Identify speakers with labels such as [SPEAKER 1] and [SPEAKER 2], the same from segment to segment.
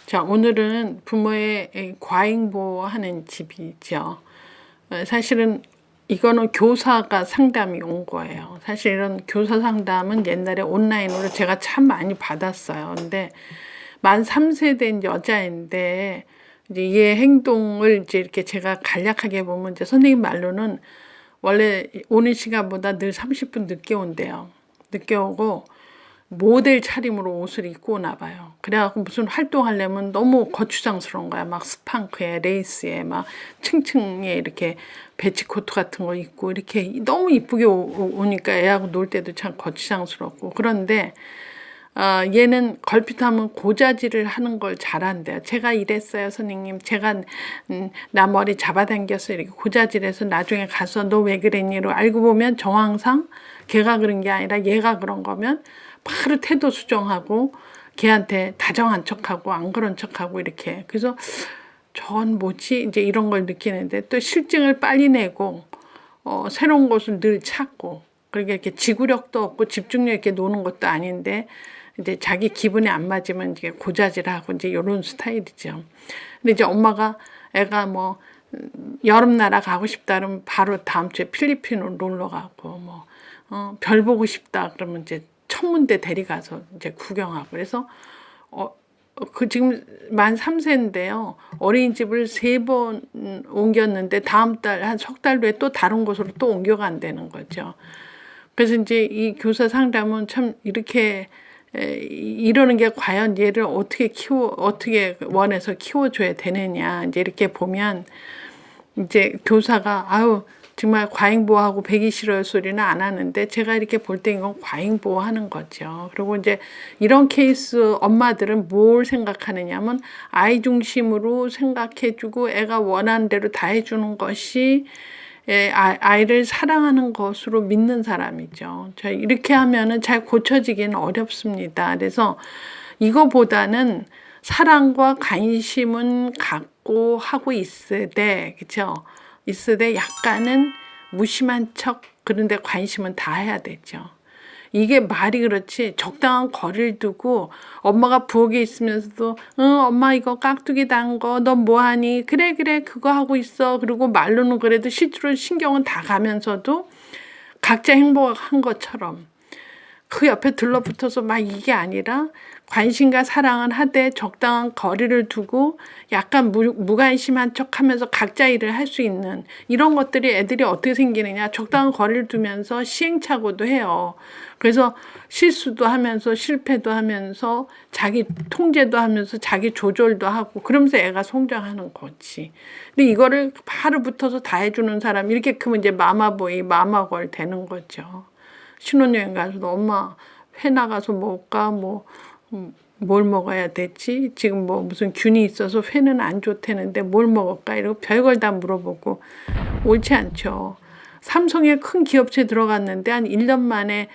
[SPEAKER 1] 자, 오늘은 부모의 과잉보호하는 집이죠. 사실은 이거는 교사가 상담이 온 거예요. 사실 이런 교사 상담은 옛날에 온라인으로 제가 참 많이 받았어요. 근데 만 3세 된 여자인데 이제 얘 행동을 이제 이렇게 제가 간략하게 보면 이제 선생님 말로는 원래 오는 시간보다 늘 30분 늦게 온대요. 늦게 오고 모델 차림으로 옷을 입고 오나 봐요. 그래갖고 무슨 활동하려면 너무 거추장스러운 거야. 막 스판크에 레이스에 막 층층에 이렇게 배치코트 같은 거 입고 이렇게 너무 이쁘게 오니까 애하고 놀 때도 참 거추장스럽고. 그런데 얘는 걸핏하면 고자질을 하는 걸 잘한대요. 제가 이랬어요, 선생님. 제가 나 머리 잡아당겼어요. 이렇게 고자질해서 나중에 가서 너 왜 그랬니?로 알고 보면 정황상 걔가 그런 게 아니라 얘가 그런 거면 바로 태도 수정하고 걔한테 다정한 척하고 안 그런 척하고 이렇게. 그래서 전 뭐지? 이제 이런 걸 느끼는데 또 실증을 빨리 내고 새로운 것을 늘 찾고 그러니까 이렇게 지구력도 없고 집중력 있게 노는 것도 아닌데 이제 자기 기분에 안 맞으면 이제 고자질하고 이제 이런 스타일이죠. 근데 이제 엄마가 애가 뭐 여름 나라 가고 싶다 그러면 바로 다음 주에 필리핀으로 놀러 가고 별 보고 싶다 그러면 이제 천문대 데려가서 이제 구경하고. 그래서 지금 만 3세인데요. 어린이집을 3번 옮겼는데 다음 달 한 석 달 후에 또 다른 곳으로 또 옮겨간다는 거죠. 그래서 이제 이 교사 상담은 참 이렇게 이러는 게 과연 얘를 어떻게 원해서 키워줘야 되느냐. 이제 이렇게 보면 이제 교사가 아유 정말 과잉보호하고 배기 싫어요 소리는 안 하는데 제가 이렇게 볼 때 이건 과잉보호하는 거죠. 그리고 이제 이런 케이스 엄마들은 뭘 생각하느냐면 아이 중심으로 생각해주고 애가 원하는 대로 다 해주는 것이 아이를 사랑하는 것으로 믿는 사람이죠. 이렇게 하면은 잘 고쳐지기는 어렵습니다. 그래서 이거보다는 사랑과 관심은 갖고 하고 있으되, 그쵸? 있으되 약간은 무심한 척, 그런데 관심은 다 해야 되죠. 이게 말이 그렇지 적당한 거리를 두고 엄마가 부엌에 있으면서도 응 엄마 이거 깍두기 담거 너 뭐하니 그래 그거 하고 있어 그리고 말로는 그래도 실제로 신경은 다 가면서도 각자 행복한 것처럼 그 옆에 들러붙어서 막 이게 아니라 관심과 사랑을 하되 적당한 거리를 두고 약간 무관심한 척하면서 각자 일을 할 수 있는 이런 것들이 애들이 어떻게 생기느냐. 적당한 거리를 두면서 시행착오도 해요. 그래서 실수도 하면서 실패도 하면서 자기 통제도 하면서 자기 조절도 하고 그러면서 애가 성장하는 거지. 근데 이거를 바로 붙어서 다 해주는 사람 이렇게 크면 이제 마마보이 마마걸 되는 거죠. 신혼여행 가서도 엄마 회 나가서 먹을까 뭘 먹어야 되지? 지금 뭐 무슨 균이 있어서 회는 안 좋다는데 뭘 먹을까? 이러고 별걸 다 물어보고 옳지 않죠. 삼성에 큰 기업체 들어갔는데 한 1년 만에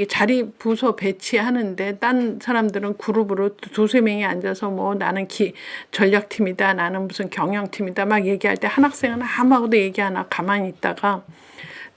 [SPEAKER 1] 자리 부서 배치하는데 딴 사람들은 그룹으로 두세 명이 앉아서 뭐 나는 전략팀이다 나는 무슨 경영팀이다 막 얘기할 때 한 학생은 아무하고도 얘기 안 하고 가만히 있다가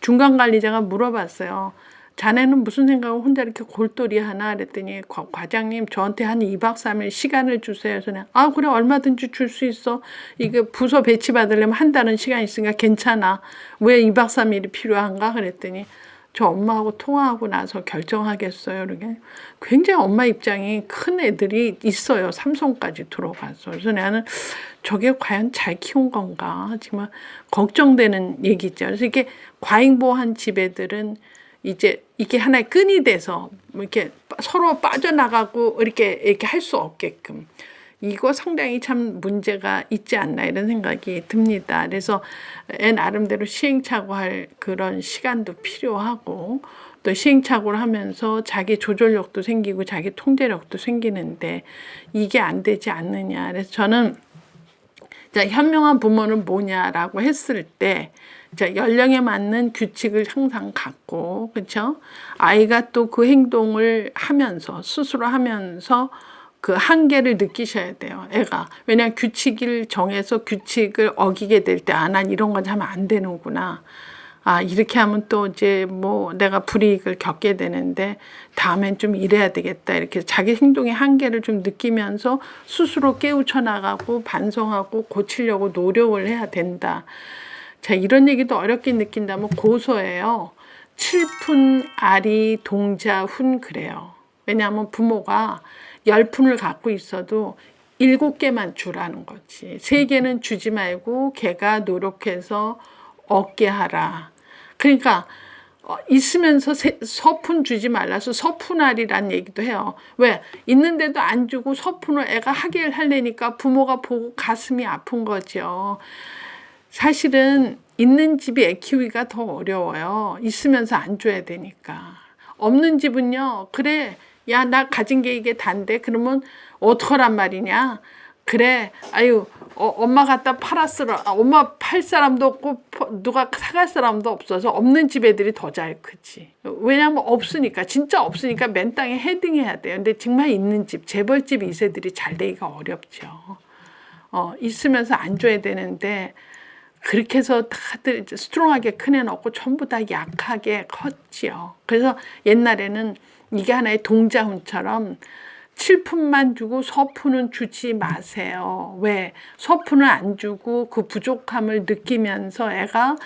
[SPEAKER 1] 중간 관리자가 물어봤어요. 자네는 무슨 생각을 혼자 이렇게 골똘히 하나 그랬더니 과장님 저한테 한 2박 3일 시간을 주세요. 저는 아 그래 얼마든지 줄 수 있어. 이게 부서 배치 받으려면 한 달은 시간 있으니까 괜찮아. 왜 2박 3일이 필요한가 그랬더니 저 엄마하고 통화하고 나서 결정하겠어요. 이렇게 굉장히 엄마 입장이 큰 애들이 있어요. 삼성까지 들어가서. 그래서 나는 저게 과연 잘 키운 건가 정말 걱정되는 얘기죠. 그래서 이게 과잉보호한 집 애들은 이제 이게 하나의 끈이 돼서 이렇게 서로 빠져나가고 이렇게 할 수 없게끔 이거 상당히 참 문제가 있지 않나 이런 생각이 듭니다. 그래서 애 나름대로 시행착오할 그런 시간도 필요하고 또 시행착오를 하면서 자기 조절력도 생기고 자기 통제력도 생기는데 이게 안 되지 않느냐. 그래서 저는 현명한 부모는 뭐냐라고 했을 때 연령에 맞는 규칙을 항상 갖고 그렇죠? 아이가 또 그 행동을 하면서 스스로 하면서 그 한계를 느끼셔야 돼요. 애가. 왜냐하면 규칙을 정해서 규칙을 어기게 될 때 난 이런 건 하면 안 되는구나. 아, 이렇게 하면 또 이제 뭐 내가 불이익을 겪게 되는데 다음엔 좀 이래야 되겠다. 이렇게 자기 행동의 한계를 좀 느끼면서 스스로 깨우쳐 나가고 반성하고 고치려고 노력을 해야 된다. 자, 이런 얘기도 어렵게 느낀다면 고소해요. 칠푼, 아리, 동자, 훈 그래요. 왜냐하면 부모가 10푼을 갖고 있어도 7개만 주라는 거지. 3개는 주지 말고 걔가 노력해서 얻게 하라. 그러니까 있으면서 서푼 주지 말라서 서푼알이란 얘기도 해요. 왜? 있는데도 안 주고 서푼을 애가 하게 하려니까 부모가 보고 가슴이 아픈 거죠. 사실은 있는 집이 애 키우기가 더 어려워요. 있으면서 안 줘야 되니까. 없는 집은요. 그래, 야, 나 가진 게 이게 단데 그러면 어떡하란 말이냐. 그래, 아유, 엄마 갖다 팔았으라. 엄마 팔 사람도 없고 누가 사갈 사람도 없어서 없는 집 애들이 더 잘 크지. 왜냐면 없으니까, 진짜 없으니까 맨 땅에 헤딩해야 돼요. 근데 정말 있는 집, 재벌집 2세들이 잘 되기가 어렵죠. 있으면서 안 줘야 되는데 그렇게 해서 다들 스트롱하게 큰 애는 없고 전부 다 약하게 컸지요. 그래서 옛날에는 이게 하나의 동자훈처럼 7푼만 주고 서푼은 주지 마세요. 왜? 서푼을 안 주고 그 부족함을 느끼면서 애가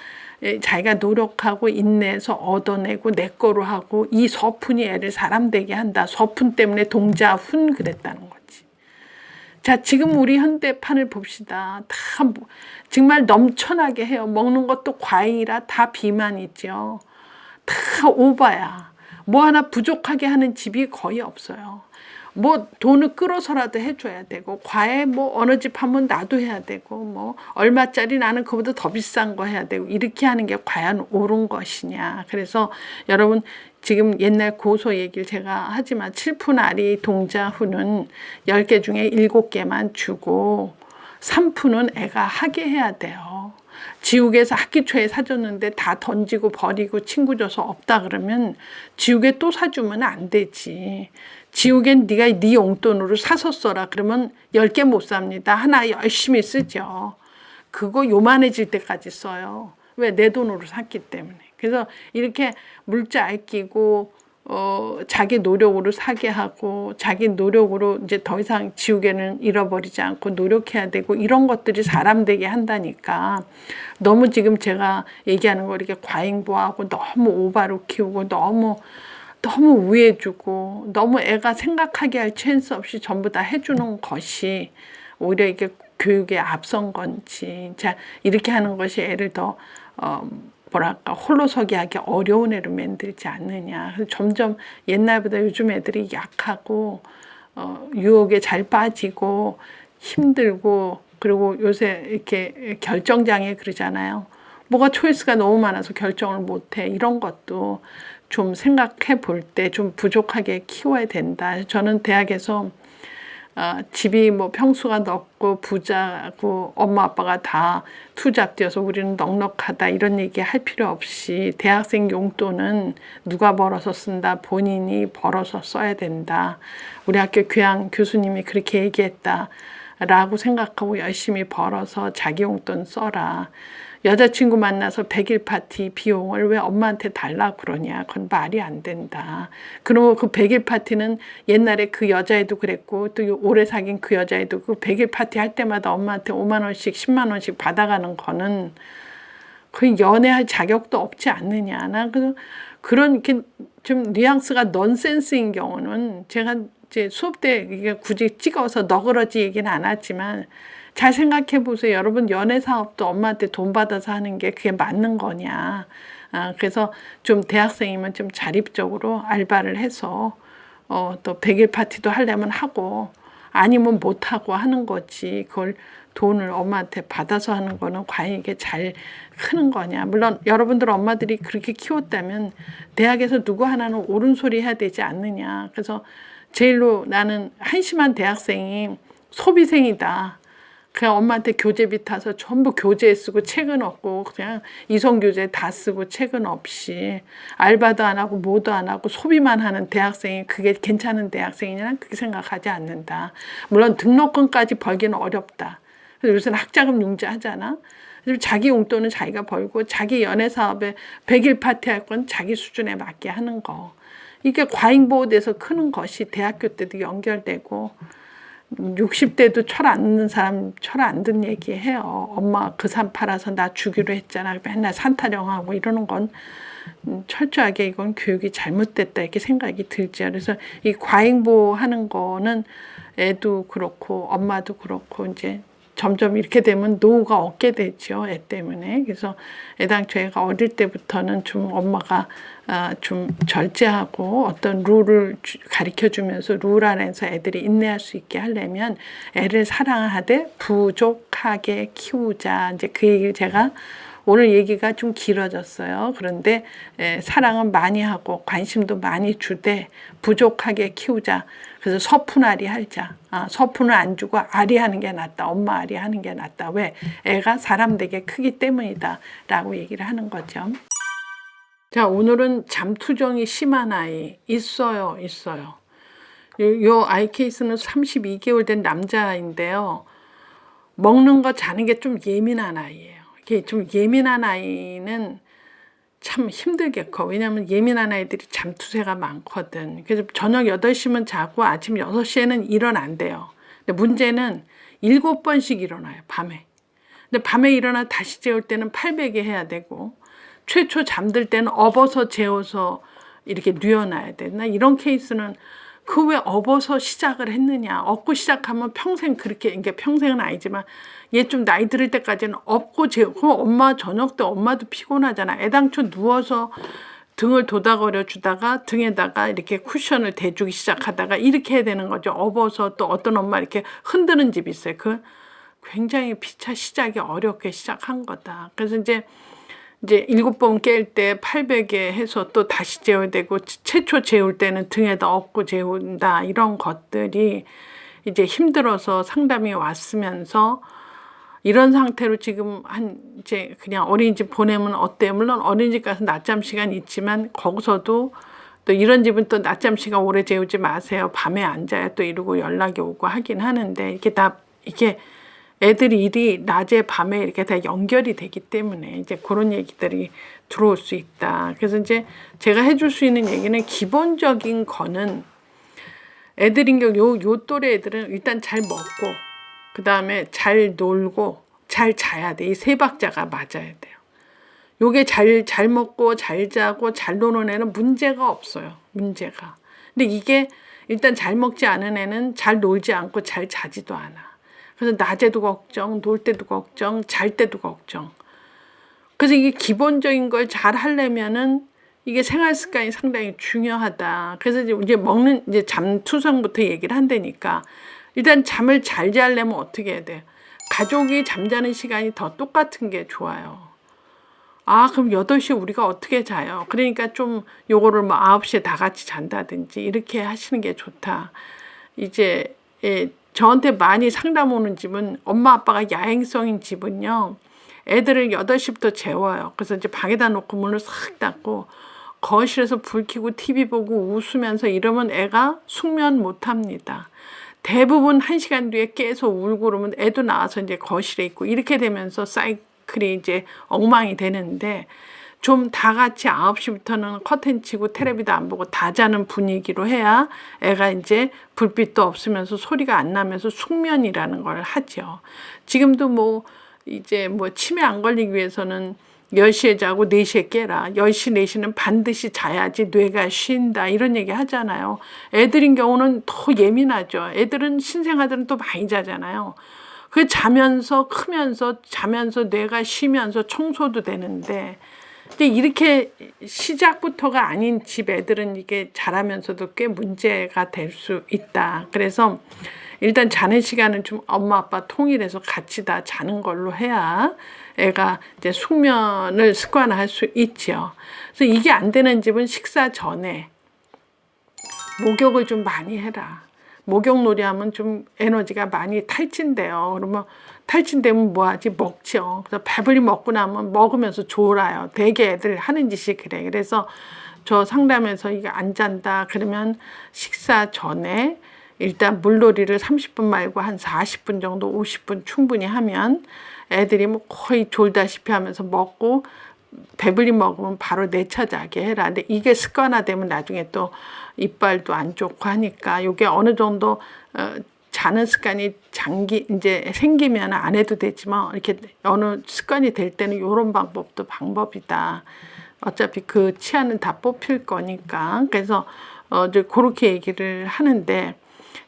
[SPEAKER 1] 자기가 노력하고 인내해서 얻어내고 내 거로 하고 이 서푼이 애를 사람 되게 한다. 서푼 때문에 동자훈 그랬다는 거지. 자, 지금 우리 현대판을 봅시다. 다 정말 넘쳐나게 해요. 먹는 것도 과잉이라 다 비만이죠. 다 오바야. 뭐 하나 부족하게 하는 집이 거의 없어요. 뭐 돈을 끌어서라도 해줘야 되고 과외 뭐 어느 집 하면 나도 해야 되고 뭐 얼마짜리 나는 그보다 더 비싼 거 해야 되고 이렇게 하는 게 과연 옳은 것이냐. 그래서 여러분 지금 옛날 고소 얘기를 제가 하지만 7푼 아리 동자훈은 10개 중에 7개만 주고 3푼은 애가 하게 해야 돼요. 지옥에서 학기 초에 사줬는데 다 던지고 버리고 친구 줘서 없다 그러면 지옥에 또 사주면 안 되지. 지옥엔 네가 네 용돈으로 사서 써라 그러면 10개 못 삽니다. 하나 열심히 쓰죠. 그거 요만해질 때까지 써요. 왜? 내 돈으로 샀기 때문에. 그래서 이렇게 물자 아끼고 자기 노력으로 사게 하고 자기 노력으로 이제 더 이상 지우개는 잃어버리지 않고 노력해야 되고 이런 것들이 사람 되게 한다니까. 너무 지금 제가 얘기하는 거 이렇게 과잉보하고 너무 오바로 키우고 너무 우애주고 너무 애가 생각하게 할 찬스 없이 전부 다 해주는 것이 오히려 이게 교육에 앞선 건지 자 이렇게 하는 것이 애를 더 뭐랄까 홀로서기 하기 어려운 애로 만들지 않느냐. 점점 옛날보다 요즘 애들이 약하고 유혹에 잘 빠지고 힘들고 그리고 요새 이렇게 결정장애 그러잖아요. 뭐가 초이스가 너무 많아서 결정을 못해. 이런 것도 좀 생각해 볼 때 좀 부족하게 키워야 된다. 저는 대학에서 집이 뭐 평수가 넓고 부자고 엄마 아빠가 다 투잡 뛰어서 우리는 넉넉하다 이런 얘기 할 필요 없이 대학생 용돈은 누가 벌어서 쓴다. 본인이 벌어서 써야 된다. 우리 학교 교양 교수님이 그렇게 얘기했다. 라고 생각하고 열심히 벌어서 자기 용돈 써라. 여자친구 만나서 100일 파티 비용을 왜 엄마한테 달라고 그러냐. 그건 말이 안 된다. 그리고 그 100일 파티는 옛날에 그 여자애도 그랬고 또 오래 사귄 그 여자애도 그 100일 파티 할 때마다 엄마한테 5만 원씩 10만 원씩 받아가는 거는 그 연애할 자격도 없지 않느냐. 나 그런 이렇게 좀 뉘앙스가 넌센스인 경우는 제가 이제 수업 때 이게 굳이 찍어서 너그러지 얘기는 안 하지만 잘 생각해 보세요. 여러분 연애 사업도 엄마한테 돈 받아서 하는 게 그게 맞는 거냐. 그래서 좀 대학생이면 좀 자립적으로 알바를 해서 또 100일 파티도 하려면 하고 아니면 못 하고 하는 거지. 그걸 돈을 엄마한테 받아서 하는 거는 과연 이게 잘 크는 거냐. 물론 여러분들 엄마들이 그렇게 키웠다면 대학에서 누구 하나는 옳은 소리 해야 되지 않느냐. 그래서 제일로 나는 한심한 대학생이 소비생이다. 그냥 엄마한테 교재비 타서 전부 교재 쓰고 책은 없고 그냥 이성교재 다 쓰고 책은 없이 알바도 안 하고 뭐도 안 하고 소비만 하는 대학생이 그게 괜찮은 대학생이냐 그렇게 생각하지 않는다. 물론 등록금까지 벌기는 어렵다. 그래서 요새는 학자금 융자 하잖아. 자기 용돈은 자기가 벌고 자기 연애 사업에 100일 파티 할 건 자기 수준에 맞게 하는 거. 이게 과잉보호돼서 크는 것이 대학교 때도 연결되고 60대도 철 안 듣는 사람 철 안 듣는 얘기해요. 엄마 그 산 팔아서 나 주기로 했잖아. 맨날 산 타령하고 이러는 건 철저하게 이건 교육이 잘못됐다 이렇게 생각이 들죠. 그래서 이 과잉보호하는 거는 애도 그렇고 엄마도 그렇고 이제 점점 이렇게 되면 노후가 없게 되죠. 애 때문에. 그래서 애당초 애가 어릴 때부터는 좀 엄마가 좀 절제하고 어떤 룰을 가르쳐 주면서 룰 안에서 애들이 인내할 수 있게 하려면 애를 사랑하되 부족하게 키우자. 이제 그 얘기를 제가 오늘 얘기가 좀 길어졌어요. 그런데 사랑은 많이 하고 관심도 많이 주되 부족하게 키우자. 그래서 서푼아리 하자. 서푼을 안 주고 아리 하는 게 낫다. 엄마 아리 하는 게 낫다. 왜? 애가 사람 되게 크기 때문이다. 라고 얘기를 하는 거죠. 자, 오늘은 잠투정이 심한 아이 있어요. 요 아이 케이스는 32개월 된 남자인데요. 먹는 거 자는 게 좀 예민한 아이예요. 이게 좀 예민한 아이는 참 힘들게 커. 왜냐하면 예민한 아이들이 잠투세가 많거든. 그래서 저녁 8시면 자고 아침 6시에는 일어난대요. 근데 문제는 7번씩 일어나요. 밤에. 근데 밤에 일어나 다시 재울 때는 800에 해야 되고 최초 잠들 때는 업어서 재워서 이렇게 뉘어놔야 돼. 나 이런 케이스는 그 왜 업어서 시작을 했느냐. 업고 시작하면 평생 그렇게, 그러니까 평생은 아니지만 얘 좀 나이 들을 때까지는 업고 재우고 엄마 저녁 때 엄마도 피곤하잖아. 애당초 누워서 등을 도닥거려 주다가 등에다가 이렇게 쿠션을 대주기 시작하다가 이렇게 해야 되는 거죠. 업어서 또 어떤 엄마 이렇게 흔드는 집이 있어요. 그 굉장히 피차 시작이 어렵게 시작한 거다. 그래서 이제 7번 깰 때 800에 해서 또 다시 재워야 되고 최초 재울 때는 등에다 엎고 재운다. 이런 것들이 이제 힘들어서 상담이 왔으면서 이런 상태로 지금 이제 그냥 어린이집 보내면 어때? 물론 어린이집 가서 낮잠 시간 있지만 거기서도 또 이런 집은 또 낮잠 시간 오래 재우지 마세요. 밤에 앉아야 또 이러고 연락이 오고 하긴 하는데 이게 애들이 일이 낮에 밤에 이렇게 다 연결이 되기 때문에 이제 그런 얘기들이 들어올 수 있다. 그래서 이제 제가 해줄 수 있는 얘기는 기본적인 거는 애들인 경우 요 또래 애들은 일단 잘 먹고 그 다음에 잘 놀고 잘 자야 돼. 이 세 박자가 맞아야 돼요. 요게 잘 먹고 잘 자고 잘 노는 애는 문제가 없어요. 문제가. 근데 이게 일단 잘 먹지 않은 애는 잘 놀지 않고 잘 자지도 않아. 그래서 낮에도 걱정, 놀 때도 걱정, 잘 때도 걱정. 그래서 이게 기본적인 걸 잘 하려면은 이게 생활 습관이 상당히 중요하다. 그래서 이제 잠투성부터 얘기를 한다니까. 일단 잠을 잘 자려면 어떻게 해야 돼? 가족이 잠자는 시간이 더 똑같은 게 좋아요. 그럼 8시에 우리가 어떻게 자요? 그러니까 좀 요거를 뭐 9시에 다 같이 잔다든지 이렇게 하시는 게 좋다. 이제 저한테 많이 상담 오는 집은 엄마 아빠가 야행성인 집은요. 애들을 8시부터 재워요. 그래서 이제 방에다 놓고 문을 싹 닫고 거실에서 불 켜고 TV 보고 웃으면서 이러면 애가 숙면 못 합니다. 대부분 1시간 뒤에 깨서 울고 그러면 애도 나와서 이제 거실에 있고 이렇게 되면서 사이클이 이제 엉망이 되는데 좀 다 같이 9시부터는 커튼 치고 텔레비도 안 보고 다 자는 분위기로 해야 애가 이제 불빛도 없으면서 소리가 안 나면서 숙면이라는 걸 하죠. 지금도 이제 치매 안 걸리기 위해서는 10시에 자고 4시에 깨라. 10시, 4시는 반드시 자야지 뇌가 쉰다. 이런 얘기 하잖아요. 애들인 경우는 더 예민하죠. 애들은 신생아들은 또 많이 자잖아요. 그 자면서 크면서 자면서 뇌가 쉬면서 청소도 되는데 근데 이렇게 시작부터가 아닌 집 애들은 이게 자라면서도 꽤 문제가 될 수 있다. 그래서 일단 자는 시간은 좀 엄마 아빠 통일해서 같이 다 자는 걸로 해야 애가 이제 숙면을 습관화할 수 있죠. 그래서 이게 안 되는 집은 식사 전에 목욕을 좀 많이 해라. 목욕놀이 하면 좀 에너지가 많이 탈진돼요. 그러면 탈진되면 뭐하지? 먹죠. 그래서 배불리 먹고 나면 먹으면서 졸아요. 되게 애들 하는 짓이 그래. 그래서 저 상담에서 이게 안 잔다 그러면 식사 전에 일단 물놀이를 30분 말고 한 40분 정도 50분 충분히 하면 애들이 뭐 거의 졸다시피 하면서 먹고 배불리 먹으면 바로 내차자게 해라. 근데 이게 습관화되면 나중에 또 이빨도 안 좋고 하니까 이게 어느 정도 자는 습관이 이제 생기면 안 해도 되지만 이렇게 어느 습관이 될 때는 이런 방법도 방법이다. 어차피 그 치아는 다 뽑힐 거니까. 그래서 이제 그렇게 얘기를 하는데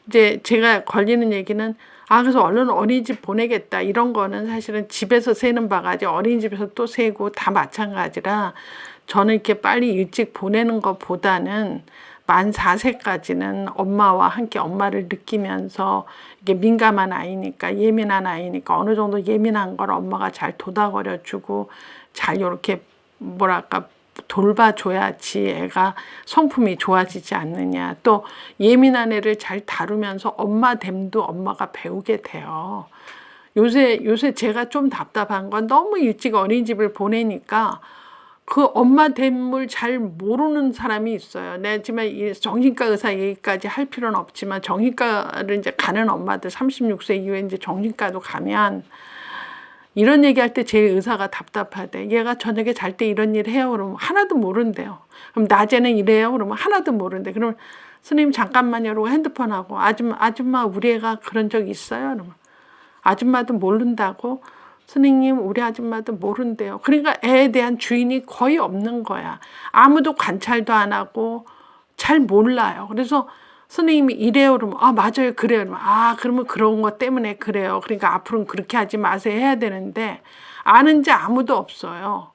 [SPEAKER 1] 이제 제가 걸리는 얘기는 그래서 얼른 어린이집 보내겠다 이런 거는 사실은 집에서 새는 바가지 어린이집에서 또 새고 다 마찬가지라 저는 이렇게 빨리 일찍 보내는 것보다는 만 4세까지는 엄마와 함께 엄마를 느끼면서 이게 민감한 아이니까 예민한 아이니까 어느 정도 예민한 걸 엄마가 잘 도닥거려 주고 잘 이렇게 뭐랄까 돌봐줘야지 애가 성품이 좋아지지 않느냐. 또 예민한 애를 잘 다루면서 엄마됨도 엄마가 배우게 돼요. 요새 제가 좀 답답한 건 너무 일찍 어린이집을 보내니까 그 엄마됨을 잘 모르는 사람이 있어요. 내가 지금 정신과 의사 얘기까지 할 필요는 없지만 정신과를 이제 가는 엄마들 36세 이후에 이제 정신과도 가면 이런 얘기할 때 제일 의사가 답답하대. 얘가 저녁에 잘 때 이런 일 해요. 그러면 하나도 모른대요. 그럼 낮에는 이래요. 그러면 하나도 모른대. 그러면 선생님 잠깐만요. 이러고 핸드폰하고 아줌마 우리 애가 그런 적 있어요? 그러면 아줌마도 모른다고? 선생님 우리 아줌마도 모른대요. 그러니까 애에 대한 주인이 거의 없는 거야. 아무도 관찰도 안 하고 잘 몰라요. 그래서 선생님이 이래요 그러면 맞아요 그래요 그러면 그러면 그런 것 때문에 그래요. 그러니까 앞으로는 그렇게 하지 마세요 해야 되는데 아는 자 아무도 없어요.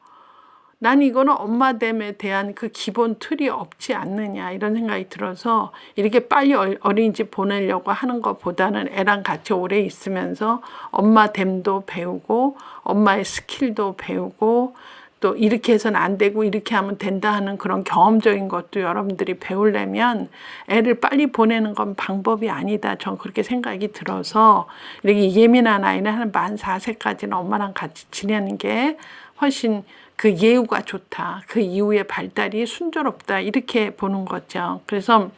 [SPEAKER 1] 난 이거는 엄마됨에 대한 그 기본 틀이 없지 않느냐 이런 생각이 들어서 이렇게 빨리 어린이집 보내려고 하는 것보다는 애랑 같이 오래 있으면서 엄마됨도 배우고 엄마의 스킬도 배우고 또 이렇게 해서는 안 되고 이렇게 하면 된다 하는 그런 경험적인 것도 여러분들이 배우려면 애를 빨리 보내는 건 방법이 아니다. 전 그렇게 생각이 들어서 이렇게 예민한 아이는 한 만 4세까지는 엄마랑 같이 지내는 게 훨씬 그 예우가 좋다. 그 이후의 발달이 순조롭다. 이렇게 보는 거죠. 그래서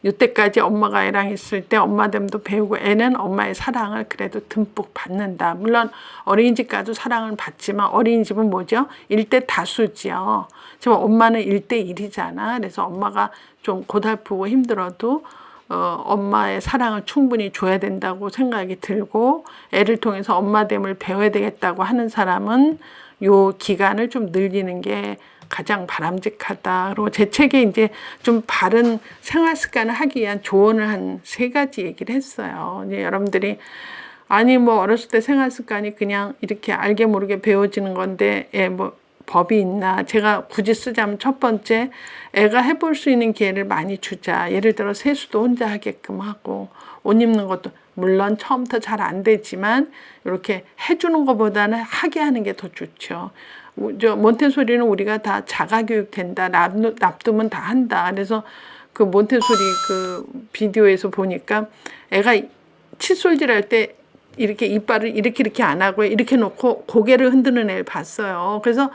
[SPEAKER 1] 이때까지 엄마가 애랑 있을 때 엄마됨도 배우고 애는 엄마의 사랑을 그래도 듬뿍 받는다. 물론 어린이집 가도 사랑을 받지만 어린이집은 뭐죠? 1대 다수지요. 지금 엄마는 1대 1이잖아. 그래서 엄마가 좀 고달프고 힘들어도 엄마의 사랑을 충분히 줘야 된다고 생각이 들고 애를 통해서 엄마됨을 배워야 되겠다고 하는 사람은 요 기간을 좀 늘리는 게 가장 바람직하다. 그리고 제 책에 이제 좀 바른 생활 습관을 하기 위한 조언을 한 3가지 얘기를 했어요. 이제 여러분들이 뭐 어렸을 때 생활 습관이 그냥 이렇게 알게 모르게 배워지는 건데 뭐 법이 있나. 제가 굳이 쓰자면 첫 번째 애가 해볼 수 있는 기회를 많이 주자. 예를 들어 세수도 혼자 하게끔 하고 옷 입는 것도 물론 처음부터 잘 안 되지만 이렇게 해주는 것보다는 하게 하는 게 더 좋죠. 몬테소리는 우리가 다 자가교육 된다. 납두면 다 한다. 그래서 그 몬테소리 그 비디오에서 보니까 애가 칫솔질 할 때 이렇게 이빨을 이렇게 안 하고 이렇게 놓고 고개를 흔드는 애를 봤어요. 그래서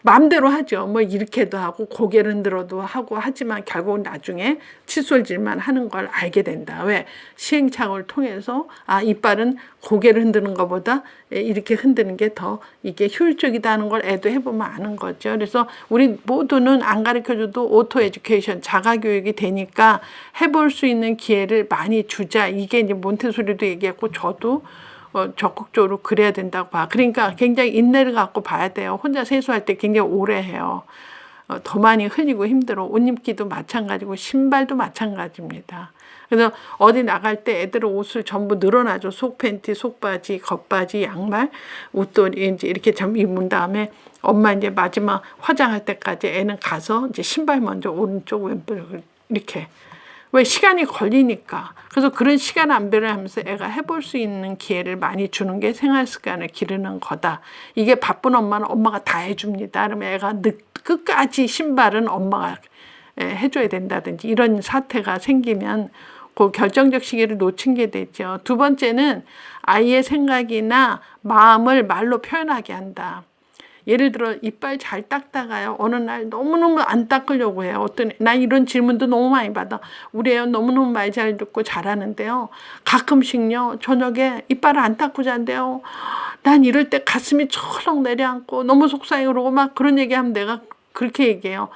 [SPEAKER 1] 마음대로 하죠. 뭐 이렇게도 하고 고개를 흔들어도 하고 하지만 결국은 나중에 칫솔질만 하는 걸 알게 된다. 왜? 시행착오를 통해서 이빨은 고개를 흔드는 것보다 이렇게 흔드는 게 더 이게 효율적이다 하는 걸 애도 해보면 아는 거죠. 그래서 우리 모두는 안 가르쳐줘도 오토 에듀케이션 자가교육이 되니까 해볼 수 있는 기회를 많이 주자. 이게 이제 몬테소리도 얘기했고 저도 적극적으로 그래야 된다고 봐. 그러니까 굉장히 인내를 갖고 봐야 돼요. 혼자 세수할 때 굉장히 오래 해요. 더 많이 흘리고 힘들어. 옷 입기도 마찬가지고 신발도 마찬가지입니다. 그래서 어디 나갈 때 애들은 옷을 전부 늘어나죠. 속 팬티, 속바지, 겉바지, 양말, 옷도리 이제 이렇게 좀 입은 다음에 엄마 이제 마지막 화장할 때까지 애는 가서 이제 신발 먼저 오른쪽 왼쪽 이렇게. 왜? 시간이 걸리니까. 그래서 그런 시간 안배를 하면서 애가 해볼 수 있는 기회를 많이 주는 게 생활 습관을 기르는 거다. 이게 바쁜 엄마는 엄마가 다 해줍니다. 그러면 애가 끝까지 신발은 엄마가 해줘야 된다든지 이런 사태가 생기면 그 결정적 시기를 놓친 게 되죠. 두 번째는 아이의 생각이나 마음을 말로 표현하게 한다. 예를 들어 이빨 잘 닦다가요, 어느 날 너무너무 안 닦으려고 해요. 난 이런 질문도 너무 많이 받아. 우리 애 너무너무 말 잘 듣고 잘하는데요, 가끔씩요 저녁에 이빨을 안 닦고 잔대요. 난 이럴 때 가슴이 철렁 내려앉고 너무 속상해. 그러고 막 그런 얘기하면 내가 그렇게 얘기해요.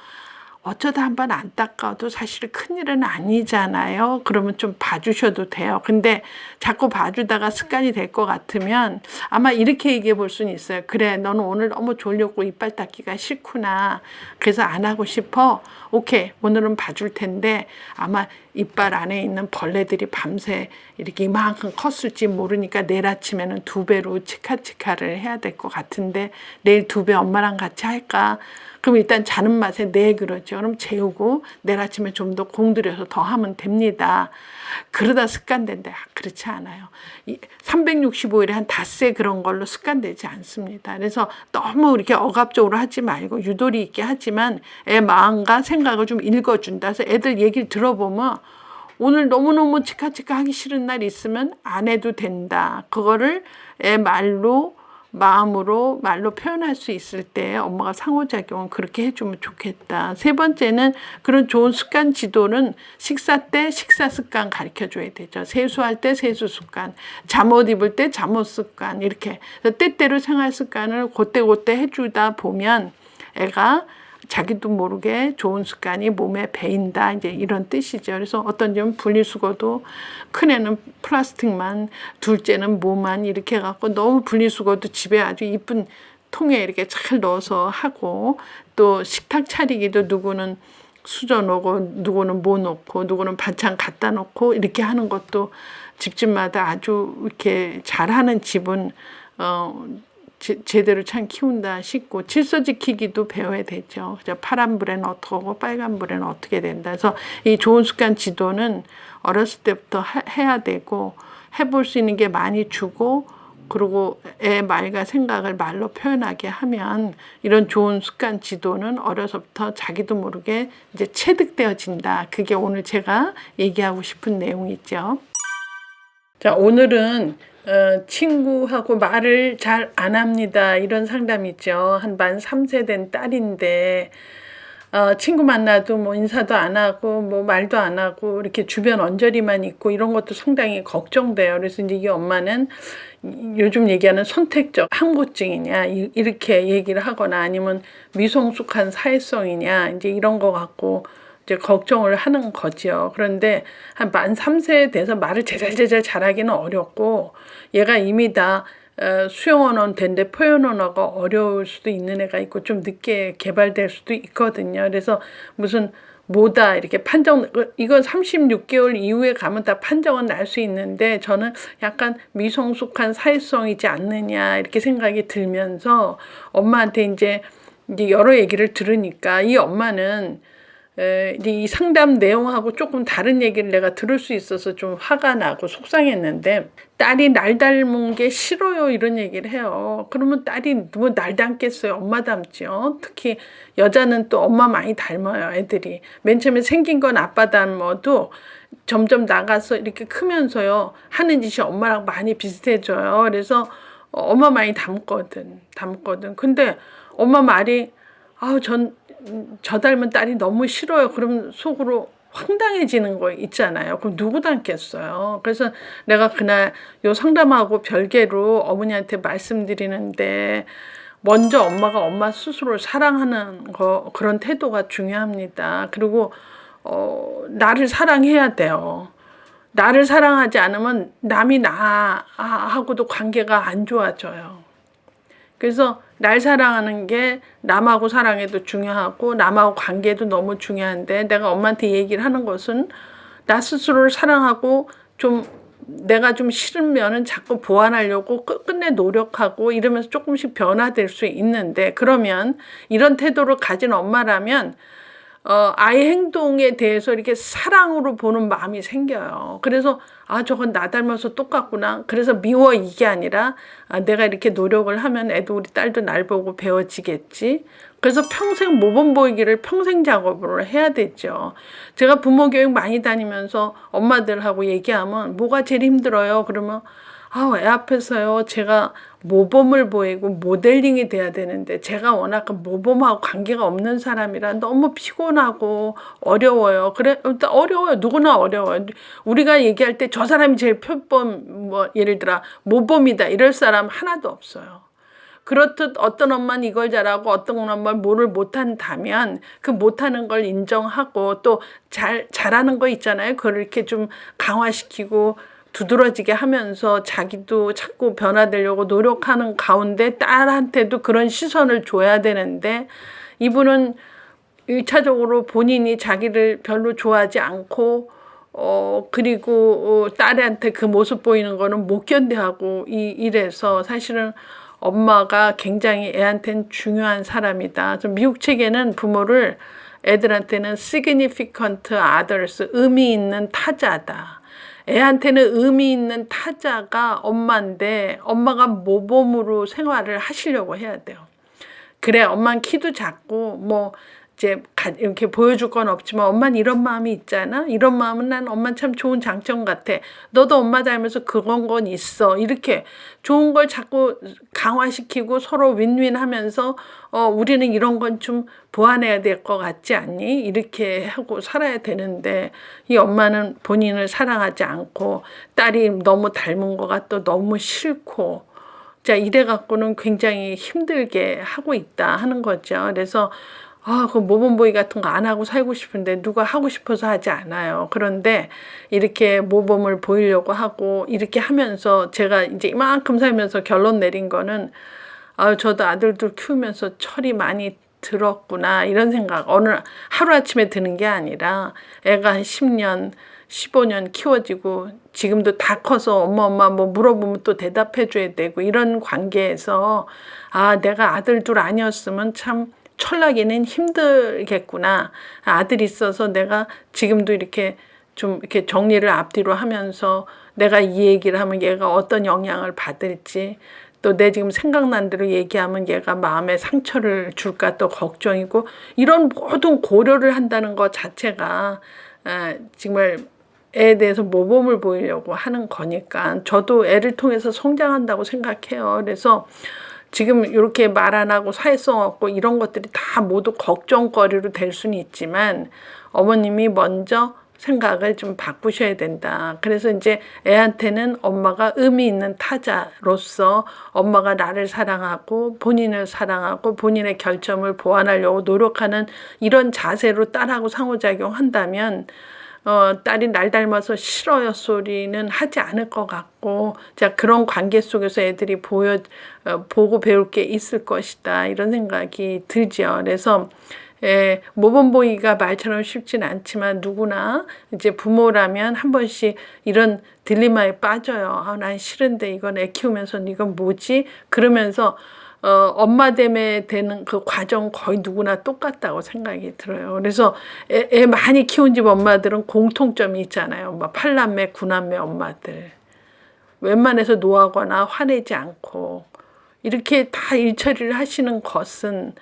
[SPEAKER 1] 어쩌다 한번 안 닦아도 사실 큰일은 아니잖아요. 그러면 좀 봐주셔도 돼요. 근데 자꾸 봐주다가 습관이 될 것 같으면 아마 이렇게 얘기해 볼 수는 있어요. 그래, 너는 오늘 너무 졸렸고 이빨 닦기가 싫구나. 그래서 안 하고 싶어. 오케이, 오늘은 봐줄 텐데 아마 이빨 안에 있는 벌레들이 밤새 이렇게 이만큼 컸을지 모르니까 내일 아침에는 2배로 치카치카를 해야 될 것 같은데 내일 2배 엄마랑 같이 할까? 그럼 일단 자는 맛에 네 그러죠. 그럼 재우고 내일 아침에 좀 더 공들여서 더 하면 됩니다. 그러다 습관된다. 그렇지 않아요. 365일에 한 닷새 그런 걸로 습관되지 않습니다. 그래서 너무 이렇게 억압적으로 하지 말고 유도리 있게 하지만 애 마음과 생각을 좀 읽어준다. 그래서 애들 얘기를 들어보면 오늘 너무너무 치카치카 하기 싫은 날 있으면 안 해도 된다. 그거를 애 마음으로 말로 표현할 수 있을 때 엄마가 상호작용은 그렇게 해주면 좋겠다. 3번째는 그런 좋은 습관 지도는 식사 때 식사 습관 가르쳐줘야 되죠. 세수할 때 세수 습관, 잠옷 입을 때 잠옷 습관, 이렇게 때때로 생활 습관을 그때그때 해주다 보면 애가 자기도 모르게 좋은 습관이 몸에 배인다, 이제 이런 뜻이죠. 그래서 어떤 점은 분리수거도 큰애는 플라스틱만, 둘째는 뭐만 이렇게 해갖고 너무 분리수거도 집에 아주 이쁜 통에 이렇게 잘 넣어서 하고, 또 식탁 차리기도 누구는 수저 넣고 누구는 뭐 넣고 누구는 반찬 갖다 놓고 이렇게 하는 것도 집집마다 아주 이렇게 잘하는 집은 제대로 참 키운다 싶고, 질서 지키기도 배워야 되죠. 파란 불에는 어떻게 하고 빨간 불에는 어떻게 된다. 그래서 이 좋은 습관 지도는 어렸을 때부터 해야 되고, 해볼 수 있는 게 많이 주고, 그리고 애 말과 생각을 말로 표현하게 하면 이런 좋은 습관 지도는 어려서부터 자기도 모르게 이제 체득되어진다. 그게 오늘 제가 얘기하고 싶은 내용이죠. 자, 오늘은 친구하고 말을 잘 안 합니다. 이런 상담 있죠. 한 만 3세 된 딸인데 친구 만나도 뭐 인사도 안 하고 뭐 말도 안 하고 이렇게 주변 언저리만 있고 이런 것도 상당히 걱정돼요. 그래서 이제 이 엄마는 요즘 얘기하는 선택적 항고증이냐 이렇게 얘기를 하거나 아니면 미성숙한 사회성이냐 이제 이런 거 갖고 이제 걱정을 하는 거지요. 그런데 한 만 3세 돼서 말을 제잘제잘 잘하기는 어렵고, 얘가 이미 다 수용 언어는 된데 표현 언어가 어려울 수도 있는 애가 있고 좀 늦게 개발될 수도 있거든요. 그래서 무슨 뭐다 이렇게 판정, 이건 36개월 이후에 가면 다 판정은 날 수 있는데 저는 약간 미성숙한 사회성이지 않느냐 이렇게 생각이 들면서 엄마한테 이제 여러 얘기를 들으니까 이 엄마는 이 상담 내용하고 조금 다른 얘기를 내가 들을 수 있어서 좀 화가 나고 속상했는데, 딸이 날 닮은 게 싫어요 이런 얘기를 해요. 그러면 딸이 뭐 날 닮겠어요? 엄마 닮지요. 특히 여자는 또 엄마 많이 닮아요. 애들이 맨 처음에 생긴 건 아빠 닮아도 점점 나가서 이렇게 크면서요 하는 짓이 엄마랑 많이 비슷해져요. 그래서 엄마 많이 닮거든. 근데 엄마 말이 저 닮은 딸이 너무 싫어요. 그러면 속으로 황당해지는 거 있잖아요. 그럼 누구 닮겠어요? 그래서 내가 그날 요 상담하고 별개로 어머니한테 말씀드리는데, 먼저 엄마가 엄마 스스로를 사랑하는 그런 태도가 중요합니다. 그리고 나를 사랑해야 돼요. 나를 사랑하지 않으면 남이 나하고도 관계가 안 좋아져요. 그래서 날 사랑하는 게 남하고 사랑해도 중요하고 남하고 관계도 너무 중요한데, 내가 엄마한테 얘기를 하는 것은 나 스스로를 사랑하고 좀 내가 좀 싫은 면은 자꾸 보완하려고 끝끝내 노력하고 이러면서 조금씩 변화될 수 있는데, 그러면 이런 태도를 가진 엄마라면 아이 행동에 대해서 이렇게 사랑으로 보는 마음이 생겨요. 그래서 저건 나 닮아서 똑같구나. 그래서 미워 이게 아니라 내가 이렇게 노력을 하면 애도 우리 딸도 날 보고 배워지겠지. 그래서 평생 모범 보이기를 평생 작업으로 해야 되죠. 제가 부모 교육 많이 다니면서 엄마들하고 얘기하면 뭐가 제일 힘들어요? 그러면 애 앞에서요, 제가 모범을 보이고 모델링이 돼야 되는데, 제가 워낙 그 모범하고 관계가 없는 사람이라 너무 피곤하고 어려워요. 그래, 어려워요. 누구나 어려워요. 우리가 얘기할 때 저 사람이 제일 표범, 뭐, 예를 들어, 모범이다. 이럴 사람 하나도 없어요. 그렇듯 어떤 엄마는 이걸 잘하고 어떤 엄마는 뭐를 못한다면 그 못하는 걸 인정하고 또 잘하는 거 있잖아요. 그걸 이렇게 좀 강화시키고 두드러지게 하면서 자기도 자꾸 변화되려고 노력하는 가운데 딸한테도 그런 시선을 줘야 되는데, 이분은 1차적으로 본인이 자기를 별로 좋아하지 않고 그리고 딸한테 그 모습 보이는 거는 못 견뎌하고 이래서 사실은 엄마가 굉장히 애한테는 중요한 사람이다. 미국 책에는 부모를 애들한테는 significant others, 의미 있는 타자다. 애한테는 의미 있는 타자가 엄마인데 엄마가 모범으로 생활을 하시려고 해야 돼요. 그래, 엄마는 키도 작고 뭐 이제 이렇게 보여줄 건 없지만 엄마는 이런 마음이 있잖아. 이런 마음은 난 엄마 참 좋은 장점 같아. 너도 엄마 닮아서 그런 건 있어. 이렇게 좋은 걸 자꾸 강화시키고 서로 윈윈하면서 우리는 이런 건 좀 보완해야 될 것 같지 않니? 이렇게 하고 살아야 되는데, 이 엄마는 본인을 사랑하지 않고 딸이 너무 닮은 거가 또 너무 싫고, 자, 이래 갖고는 굉장히 힘들게 하고 있다 하는 거죠. 그래서 그 모범보이 같은 거 안 하고 살고 싶은데 누가 하고 싶어서 하지 않아요. 그런데 이렇게 모범을 보이려고 하고 이렇게 하면서 제가 이제 이만큼 살면서 결론 내린 거는, 저도 아들들 키우면서 철이 많이 들었구나 이런 생각, 어느 하루아침에 드는 게 아니라 애가 한 10년 15년 키워지고 지금도 다 커서 엄마 뭐 물어보면 또 대답해 줘야 되고 이런 관계에서 내가 아들 둘 아니었으면 참 철나기는 힘들겠구나. 아들이 있어서 내가 지금도 이렇게 좀 이렇게 정리를 앞뒤로 하면서 내가 이 얘기를 하면 얘가 어떤 영향을 받을지, 또 내 지금 생각난 대로 얘기하면 얘가 마음에 상처를 줄까 또 걱정이고, 이런 모든 고려를 한다는 것 자체가 정말 애에 대해서 모범을 보이려고 하는 거니까 저도 애를 통해서 성장한다고 생각해요. 그래서 지금 이렇게 말 안 하고 사회성 없고 이런 것들이 다 모두 걱정거리로 될 수는 있지만 어머님이 먼저 생각을 좀 바꾸셔야 된다. 그래서 이제 애한테는 엄마가 의미 있는 타자로서 엄마가 나를 사랑하고 본인을 사랑하고 본인의 결점을 보완하려고 노력하는 이런 자세로 딸하고 상호작용한다면 딸이 날 닮아서 싫어요 소리는 하지 않을 것 같고, 자, 그런 관계 속에서 애들이 보고 배울 게 있을 것이다 이런 생각이 들죠. 그래서 모범보이가 말처럼 쉽진 않지만 누구나 이제 부모라면 한 번씩 이런 딜레마에 빠져요. 난 싫은데 이건 애 키우면서 이건 뭐지? 그러면서 엄마 때문에 되는 그 과정 거의 누구나 똑같다고 생각이 들어요. 그래서 애 많이 키운 집 엄마들은 공통점이 있잖아요. 막 8남매, 9남매 엄마들. 웬만해서 노하거나 화내지 않고 이렇게 다 일처리를 하시는 것은,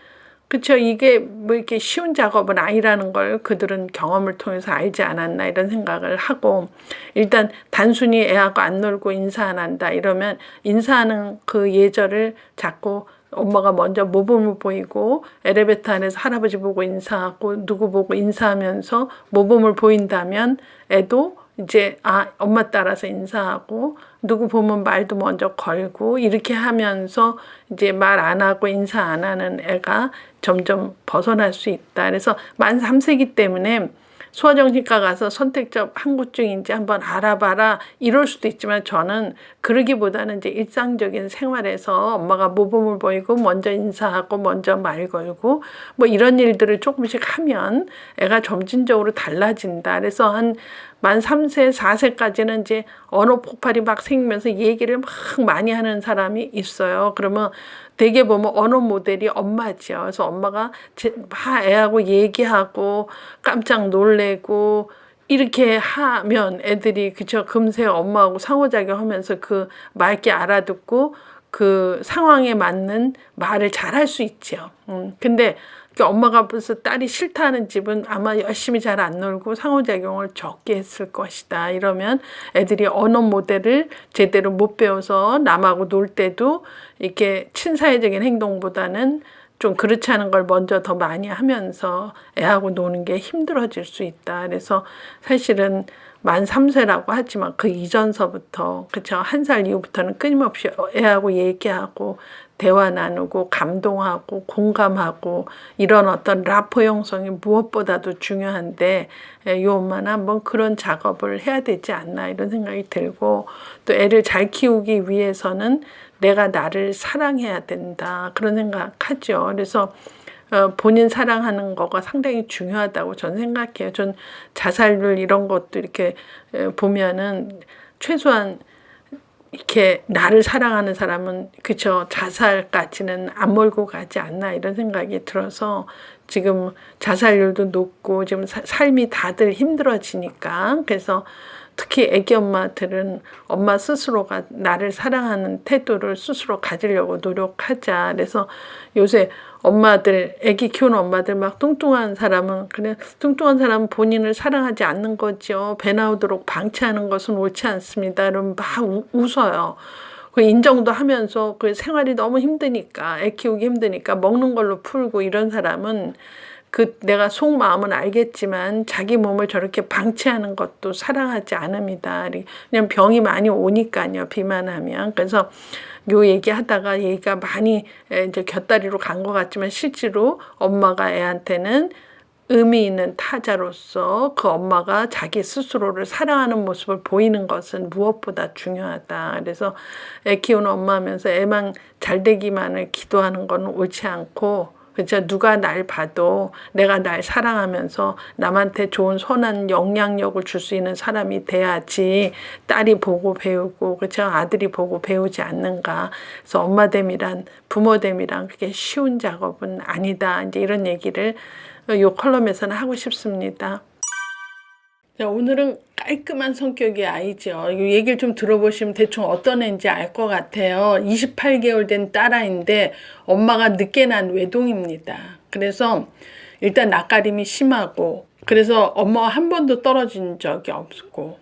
[SPEAKER 1] 그쵸, 이게 뭐 이렇게 쉬운 작업은 아니라는 걸 그들은 경험을 통해서 알지 않았나 이런 생각을 하고, 일단 단순히 애하고 안 놀고 인사 안 한다 이러면 인사하는 그 예절을 자꾸 엄마가 먼저 모범을 보이고 엘리베이터 안에서 할아버지 보고 인사하고 누구 보고 인사하면서 모범을 보인다면 애도 이제 엄마 따라서 인사하고 누구 보면 말도 먼저 걸고 이렇게 하면서 이제 말 안 하고 인사 안 하는 애가 점점 벗어날 수 있다. 그래서 만 3세기 때문에 소아정신과 가서 선택적 항구증인지 한번 알아봐라 이럴 수도 있지만, 저는 그러기보다는 이제 일상적인 생활에서 엄마가 모범을 보이고 먼저 인사하고 먼저 말 걸고 뭐 이런 일들을 조금씩 하면 애가 점진적으로 달라진다. 그래서 한 만 3세, 4세까지는 이제 언어 폭발이 막 생기면서 얘기를 막 많이 하는 사람이 있어요. 그러면 대개 보면 언어 모델이 엄마죠. 그래서 엄마가 막 애하고 얘기하고 깜짝 놀래고 이렇게 하면 애들이 그쵸, 금세 엄마하고 상호작용하면서 그 맑게 알아듣고 그 상황에 맞는 말을 잘 할 수 있죠. 근데 그러니까 엄마가 벌써 딸이 싫다는 집은 아마 열심히 잘 안 놀고 상호작용을 적게 했을 것이다. 이러면 애들이 언어 모델을 제대로 못 배워서 남하고 놀 때도 이렇게 친사회적인 행동보다는 좀 그렇지 않은 걸 먼저 더 많이 하면서 애하고 노는 게 힘들어질 수 있다. 그래서 사실은 만 3세라고 하지만 그 이전서부터, 그쵸, 1살 이후부터는 끊임없이 애하고 얘기하고 대화 나누고 감동하고 공감하고 이런 어떤 라포 형성이 무엇보다도 중요한데, 이 엄마는 한번 그런 작업을 해야 되지 않나 이런 생각이 들고, 또 애를 잘 키우기 위해서는 내가 나를 사랑해야 된다 그런 생각하죠. 그래서 본인 사랑하는 거가 상당히 중요하다고 저는 생각해요. 전 자살률 이런 것도 이렇게 보면은 최소한 이렇게 나를 사랑하는 사람은 그쵸, 자살까지는 안 몰고 가지 않나 이런 생각이 들어서, 지금 자살률도 높고 지금 삶이 다들 힘들어지니까, 그래서 특히 애기 엄마들은 엄마 스스로가 나를 사랑하는 태도를 스스로 가지려고 노력하자. 그래서 요새 엄마들, 애기 키우는 엄마들 막 뚱뚱한 사람은, 그냥 뚱뚱한 사람은 본인을 사랑하지 않는 거죠. 배 나오도록 방치하는 것은 옳지 않습니다. 이러면 막 웃어요. 그 인정도 하면서 그 생활이 너무 힘드니까, 애 키우기 힘드니까 먹는 걸로 풀고 이런 사람은 그 내가 속마음은 알겠지만 자기 몸을 저렇게 방치하는 것도 사랑하지 않습니다. 그냥 병이 많이 오니까요, 비만하면. 그래서 요 얘기하다가 얘기가 많이 이제 곁다리로 간 것 같지만, 실제로 엄마가 애한테는 의미 있는 타자로서 그 엄마가 자기 스스로를 사랑하는 모습을 보이는 것은 무엇보다 중요하다. 그래서 애 키우는 엄마면서 애만 잘 되기만을 기도하는 건 옳지 않고, 그렇죠. 누가 날 봐도 내가 날 사랑하면서 남한테 좋은 선한 영향력을 줄 수 있는 사람이 돼야지 딸이 보고 배우고, 그렇죠, 아들이 보고 배우지 않는가. 그래서 엄마됨이란, 부모됨이란 그게 쉬운 작업은 아니다. 이제 이런 얘기를 이 컬럼에서는 하고 싶습니다. 자, 오늘은 깔끔한 성격의 아이죠. 이 얘기를 좀 들어보시면 대충 어떤 애인지 알 것 같아요. 28개월 된 딸아이인데 엄마가 늦게 난 외동입니다. 그래서 일단 낯가림이 심하고, 그래서 엄마가 한 번도 떨어진 적이 없고,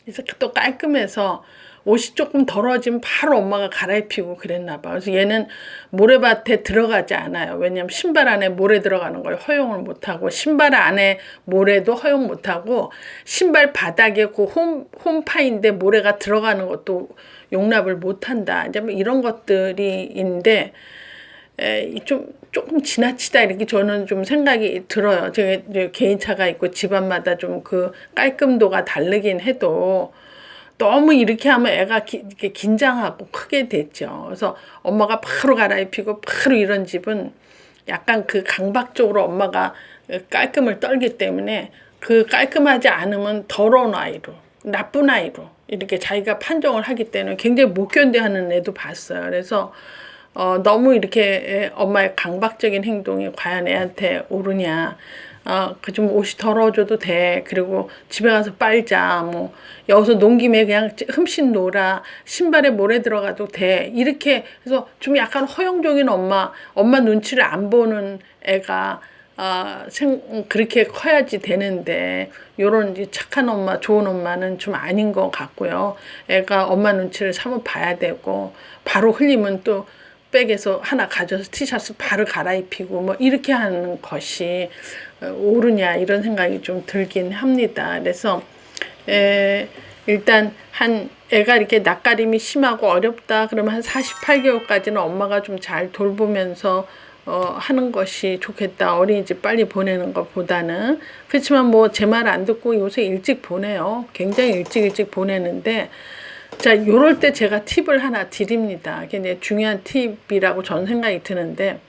[SPEAKER 1] 그래서 또 깔끔해서 옷이 조금 더러워지면 바로 엄마가 갈아입히고 그랬나 봐. 그래서 얘는 모래밭에 들어가지 않아요. 왜냐면 신발 안에 모래 들어가는 걸 허용을 못하고, 신발 안에 모래도 허용 못하고, 신발 바닥에 그 홈파인데 모래가 들어가는 것도 용납을 못한다. 이제 뭐 이런 것들이인데, 조금 지나치다 이렇게 저는 좀 생각이 들어요. 제가 개인차가 있고 집안마다 좀 그 깔끔도가 다르긴 해도 너무 이렇게 하면 애가 이렇게 긴장하고 크게 됐죠. 그래서 엄마가 바로 갈아입히고 바로 이런 집은 약간 그 강박적으로 엄마가 깔끔을 떨기 때문에, 그 깔끔하지 않으면 더러운 아이로, 나쁜 아이로 이렇게 자기가 판정을 하기 때문에 굉장히 못 견뎌하는 애도 봤어요. 그래서 너무 이렇게 엄마의 강박적인 행동이 과연 애한테 옳으냐. 그 좀 옷이 더러워져도 돼. 그리고 집에 가서 빨자. 뭐 여기서 논 김에 그냥 흠씬 놀아. 신발에 모래 들어가도 돼. 이렇게 해서 좀 약간 허용적인 엄마 눈치를 안 보는 애가 그렇게 커야지 되는데, 요런 착한 엄마, 좋은 엄마는 좀 아닌 것 같고요. 애가 엄마 눈치를 사뭇 봐야 되고, 바로 흘리면 또 백에서 하나 가져서 티셔츠 바로 갈아입히고 뭐 이렇게 하는 것이 옳으냐 이런 생각이 좀 들긴 합니다. 그래서 일단 애가 이렇게 낯가림이 심하고 어렵다 그러면 한 48개월까지는 엄마가 좀 잘 돌보면서 하는 것이 좋겠다. 어린이집 빨리 보내는 것보다는. 그렇지만 뭐 제 말 안 듣고 요새 일찍 보내요. 굉장히 일찍 보내는데, 자, 요럴 때 제가 팁을 하나 드립니다. 이게 중요한 팁이라고 저는 생각이 드는데,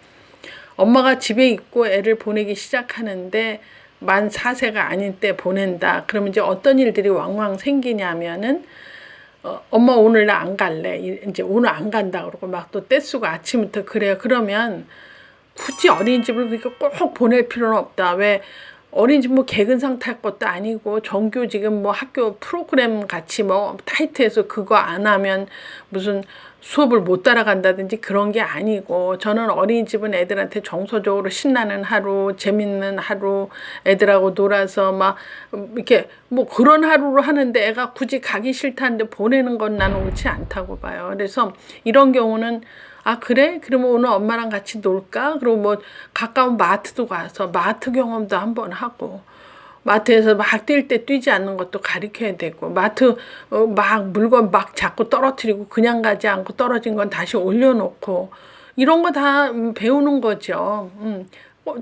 [SPEAKER 1] 엄마가 집에 있고 애를 보내기 시작하는데 만 4세가 아닌 때 보낸다. 그러면 이제 어떤 일들이 왕왕 생기냐면은, 엄마 오늘 나 안 갈래. 이제 오늘 안 간다 그러고 막 또 떼쓰고 아침부터 그래요. 그러면 굳이 어린이집을 그렇게 꼭 보낼 필요는 없다. 왜 어린이집 뭐 개근상 탈 것도 아니고 정규 지금 뭐 학교 프로그램 같이 뭐 타이트해서 그거 안 하면 무슨 수업을 못 따라간다든지 그런 게 아니고, 저는 어린이집은 애들한테 정서적으로 신나는 하루, 재밌는 하루, 애들하고 놀아서 막 이렇게 뭐 그런 하루로 하는데 애가 굳이 가기 싫다는데 보내는 건 나는 옳지 않다고 봐요. 그래서 이런 경우는 아 그래? 그러면 오늘 엄마랑 같이 놀까? 그리고 뭐 가까운 마트도 가서 마트 경험도 한번 하고, 마트에서 막 뛸 때 뛰지 않는 것도 가르쳐야 되고, 마트 막 물건 막 자꾸 떨어뜨리고 그냥 가지 않고 떨어진 건 다시 올려놓고, 이런 거 다 배우는 거죠.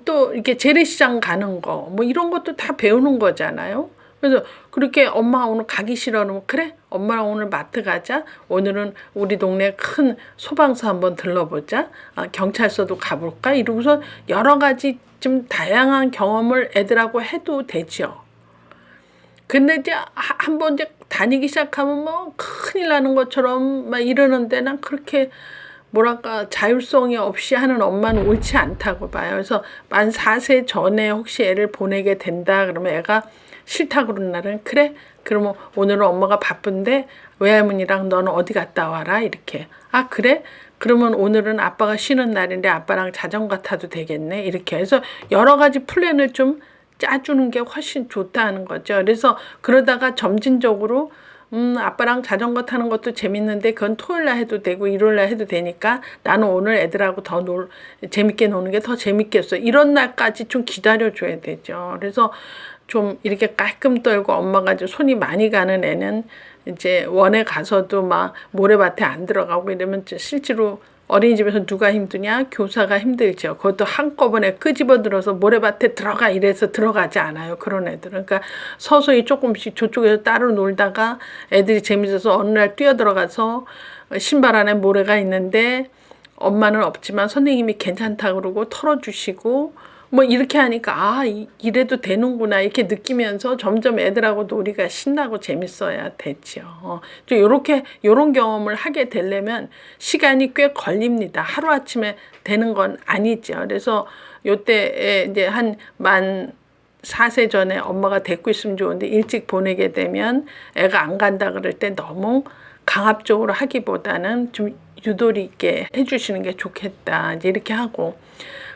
[SPEAKER 1] 또 이렇게 재래시장 가는 거 뭐 이런 것도 다 배우는 거잖아요. 그래서 그렇게 엄마 오늘 가기 싫어 그러면 그래? 엄마랑 오늘 마트 가자. 오늘은 우리 동네 큰 소방서 한번 들러보자. 아, 경찰서도 가볼까? 이러고서 여러 가지 좀 다양한 경험을 애들하고 해도 되죠. 근데 이제 한번 이제 다니기 시작하면 뭐 큰일 나는 것처럼 막 이러는데, 난 그렇게 뭐랄까 자율성이 없이 하는 엄마는 옳지 않다고 봐요. 그래서 만 4세 전에 혹시 애를 보내게 된다 그러면 애가 싫다 그러는 날은 그래? 그러면 오늘은 엄마가 바쁜데 외할머니랑 너는 어디 갔다 와라 이렇게. 아 그래? 그러면 오늘은 아빠가 쉬는 날인데 아빠랑 자전거 타도 되겠네 이렇게 해서 여러 가지 플랜을 좀 짜주는 게 훨씬 좋다는 거죠. 그래서 그러다가 점진적으로 아빠랑 자전거 타는 것도 재밌는데 그건 토요일날 해도 되고 일요일날 해도 되니까 나는 오늘 애들하고 더 재밌게 노는 게 더 재밌겠어. 이런 날까지 좀 기다려줘야 되죠. 그래서 좀 이렇게 깔끔 떨고 엄마가 이제 손이 많이 가는 애는 이제 원에 가서도 막 모래밭에 안 들어가고 이러면 실제로 어린이집에서 누가 힘드냐? 교사가 힘들죠. 그것도 한꺼번에 끄집어 들어서 모래밭에 들어가 이래서 들어가지 않아요. 그런 애들은. 그러니까 서서히 조금씩 저쪽에서 따로 놀다가 애들이 재밌어서 어느 날 뛰어 들어가서 신발 안에 모래가 있는데 엄마는 없지만 선생님이 괜찮다 그러고 털어주시고 뭐 이렇게 하니까 아 이래도 되는구나 이렇게 느끼면서 점점 애들하고 놀이가 신나고 재밌어야 됐죠. 좀 요런 경험을 하게 되려면 시간이 꽤 걸립니다. 하루아침에 되는 건 아니죠. 그래서 요때 이제 한 만 4세 전에 엄마가 데리고 있으면 좋은데 일찍 보내게 되면 애가 안 간다 그럴 때 너무 강압적으로 하기보다는 좀 유도리 있게 해주시는 게 좋겠다 이제 이렇게 하고,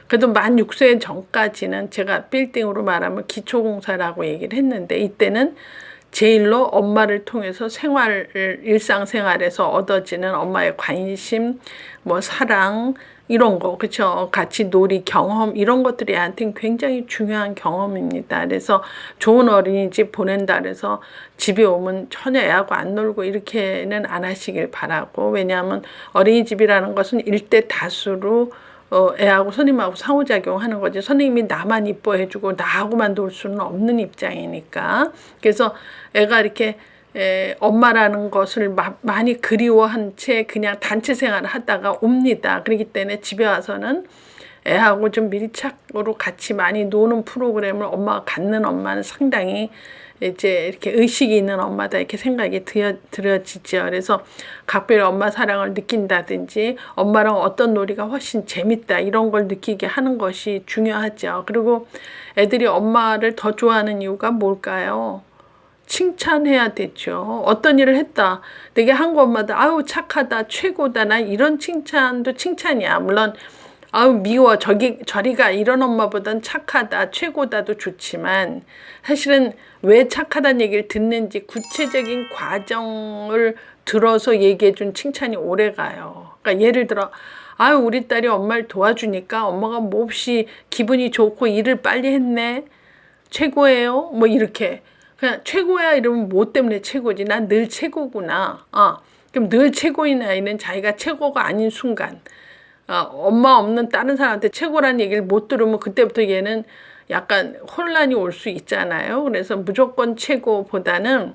[SPEAKER 1] 그래도 만 6세 전까지는 제가 빌딩으로 말하면 기초공사라고 얘기를 했는데, 이때는 제일로 엄마를 통해서 일상생활에서 얻어지는 엄마의 관심, 뭐 사랑 이런 거, 그렇죠? 같이 놀이 경험 이런 것들이 애한테는 굉장히 중요한 경험입니다. 그래서 좋은 어린이집 보낸다 그래서 집에 오면 전혀 애하고 안 놀고 이렇게는 안 하시길 바라고, 왜냐하면 어린이집이라는 것은 일대 다수로 애하고 선생님하고 상호작용하는 거지, 선생님이 나만 이뻐해주고 나하고만 놀 수는 없는 입장이니까. 그래서 애가 이렇게 엄마라는 것을 많이 그리워한 채 그냥 단체 생활을 하다가 옵니다. 그렇기 때문에 집에 와서는 애하고 좀 밀착으로 같이 많이 노는 프로그램을 엄마가 갖는 엄마는 상당히 이제 이렇게 의식이 있는 엄마다 이렇게 생각이 들어지죠. 그래서 각별히 엄마 사랑을 느낀다든지 엄마랑 어떤 놀이가 훨씬 재밌다 이런 걸 느끼게 하는 것이 중요하죠. 그리고 애들이 엄마를 더 좋아하는 이유가 뭘까요? 칭찬해야 되죠. 어떤 일을 했다. 되게 한국 엄마들 아유 착하다 최고다 나 이런 칭찬도 칭찬이야. 물론 아유 미워 저리가 이런 엄마보단 착하다 최고다도 좋지만, 사실은 왜 착하다는 얘기를 듣는지 구체적인 과정을 들어서 얘기해 준 칭찬이 오래가요. 그러니까 예를 들어 아유 우리 딸이 엄마를 도와주니까 엄마가 몹시 기분이 좋고 일을 빨리 했네 최고예요 뭐 이렇게. 그냥 최고야 이러면 뭐 때문에 최고지? 난 늘 최고구나. 그럼 늘 최고인 아이는 자기가 최고가 아닌 순간, 엄마 없는 다른 사람한테 최고라는 얘기를 못 들으면 그때부터 얘는 약간 혼란이 올 수 있잖아요. 그래서 무조건 최고보다는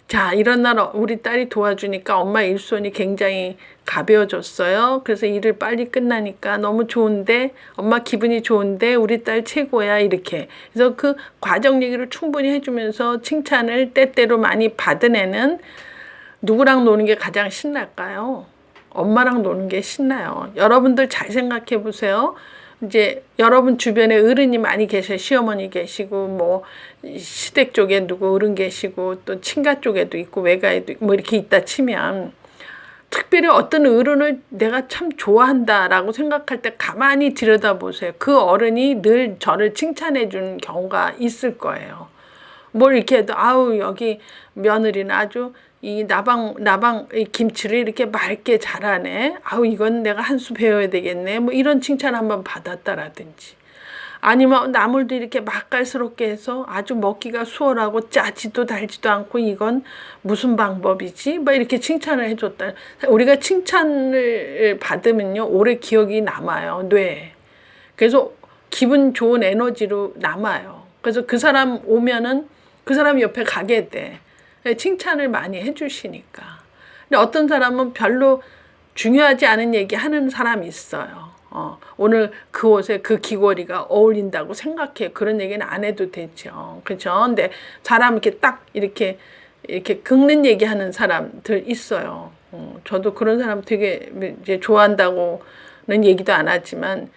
[SPEAKER 1] 자 이런 날 우리 딸이 도와주니까 엄마 일손이 굉장히 가벼워졌어요. 그래서 일을 빨리 끝나니까 너무 좋은데 엄마 기분이 좋은데 우리 딸 최고야 이렇게. 그래서 그 과정 얘기를 충분히 해주면서 칭찬을 때때로 많이 받은 애는 누구랑 노는 게 가장 신날까요? 엄마랑 노는 게 신나요. 여러분들 잘 생각해 보세요. 이제 여러분 주변에 어른이 많이 계셔요. 시어머니 계시고 뭐 시댁 쪽에 누구 어른 계시고 또 친가 쪽에도 있고 외가에도 있고 뭐 이렇게 있다 치면 특별히 어떤 어른을 내가 참 좋아한다라고 생각할 때 가만히 들여다보세요. 그 어른이 늘 저를 칭찬해 준 경우가 있을 거예요. 뭘 이렇게 해도 아우 여기 며느리는 아주 이 나방 이 김치를 이렇게 맑게 잘하네. 아우 이건 내가 한 수 배워야 되겠네. 뭐 이런 칭찬 한번 받았다라든지. 아니면 나물도 이렇게 맛깔스럽게 해서 아주 먹기가 수월하고 짜지도 달지도 않고 이건 무슨 방법이지? 뭐 이렇게 칭찬을 해줬다. 우리가 칭찬을 받으면요 오래 기억이 남아요 뇌에. 그래서 기분 좋은 에너지로 남아요. 그래서 그 사람 오면은 그 사람 옆에 가게 돼. 칭찬을 많이 해주시니까. 근데 어떤 사람은 별로 중요하지 않은 얘기 하는 사람이 있어요. 오늘 그 옷에 그 귀걸이가 어울린다고 생각해. 그런 얘기는 안 해도 되죠. 그죠? 근데 사람 이렇게 딱 이렇게 긁는 얘기 하는 사람들 있어요. 저도 그런 사람 되게 이제 좋아한다고는 얘기도 안 하지만,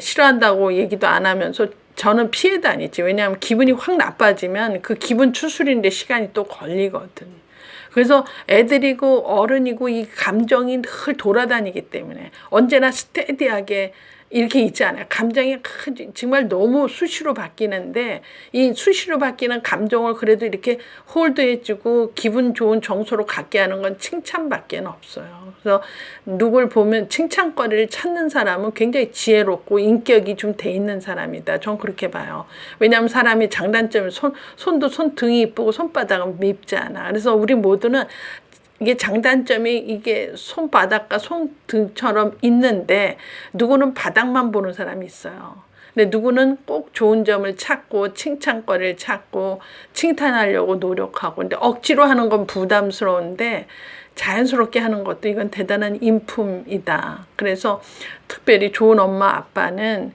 [SPEAKER 1] 싫어한다고 얘기도 안 하면서 저는 피해 다니지. 왜냐하면 기분이 확 나빠지면 그 기분 추스리는데 시간이 또 걸리거든. 그래서 애들이고 어른이고 이 감정이 늘 돌아다니기 때문에 언제나 스테디하게 이렇게 있지 않아요. 감정이 정말 너무 수시로 바뀌는데 이 수시로 바뀌는 감정을 그래도 이렇게 홀드해주고 기분 좋은 정서로 갖게 하는 건 칭찬밖에 없어요. 그래서 누굴 보면 칭찬거리를 찾는 사람은 굉장히 지혜롭고 인격이 좀 돼 있는 사람이다. 전 그렇게 봐요. 왜냐하면 사람이 장단점이 손도 손등이 이쁘고 손바닥은 밉지 않아. 그래서 우리 모두는 이게 장단점이 이게 손바닥과 손등처럼 있는데 누구는 바닥만 보는 사람이 있어요. 근데 누구는 꼭 좋은 점을 찾고 칭찬거리를 찾고 칭찬하려고 노력하고 근데 억지로 하는 건 부담스러운데 자연스럽게 하는 것도 이건 대단한 인품이다. 그래서 특별히 좋은 엄마 아빠는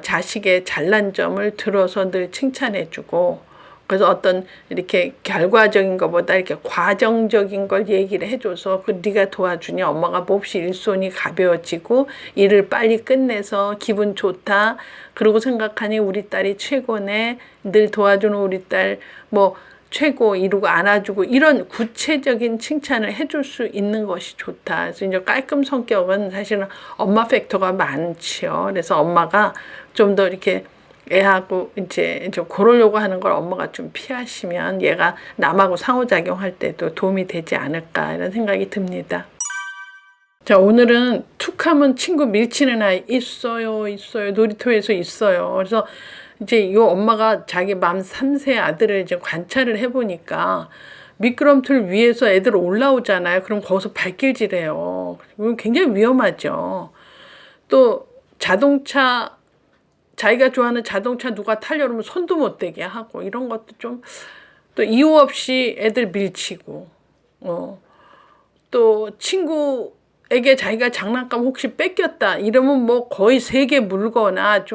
[SPEAKER 1] 자식의 잘난 점을 들어서 늘 칭찬해주고 그래서 어떤 이렇게 결과적인 것보다 이렇게 과정적인 걸 얘기를 해줘서 그 네가 도와주냐 엄마가 몹시 일손이 가벼워지고 일을 빨리 끝내서 기분 좋다 그러고 생각하니 우리 딸이 최고네 늘 도와주는 우리 딸 뭐 최고 이루고 안아주고 이런 구체적인 칭찬을 해줄 수 있는 것이 좋다. 그래서 이제 깔끔 성격은 사실은 엄마 팩터가 많지요. 그래서 엄마가 좀 더 이렇게 애하고 이제 좀 그러려고 하는 걸 엄마가 좀 피하시면 얘가 남하고 상호작용할 때도 도움이 되지 않을까 이런 생각이 듭니다. 자, 오늘은 툭하면 친구 밀치는 아이 있어요. 놀이터에서 있어요. 그래서 이제 이 엄마가 자기 만 3세 아들을 이제 관찰을 해보니까 미끄럼틀 위에서 애들 올라오잖아요. 그럼 거기서 발길질해요. 이건 굉장히 위험하죠. 또 자기가 좋아하는 자동차 누가 타려고 하면 손도 못 대게 하고 이런 것도 좀 또 이유 없이 애들 밀치고 또 친구에게 자기가 장난감 혹시 뺏겼다 이러면 뭐 거의 세게 물거나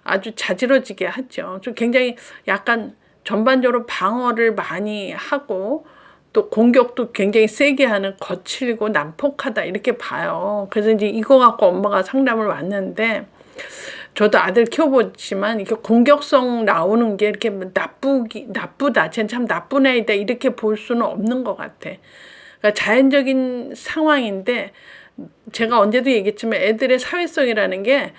[SPEAKER 1] 아주 자지러지게 하죠. 좀 굉장히 약간 전반적으로 방어를 많이 하고 또 공격도 굉장히 세게 하는 거칠고 난폭하다 이렇게 봐요. 그래서 이제 이거 갖고 엄마가 상담을 왔는데 저도 아들 키워보지만 이렇게 공격성 나오는 게 이렇게 나쁘다. 쟤는 참 나쁜 애이다. 이렇게 볼 수는 없는 것 같아. 그러니까 자연적인 상황인데 제가 언제도 얘기했지만 애들의 사회성이라는 게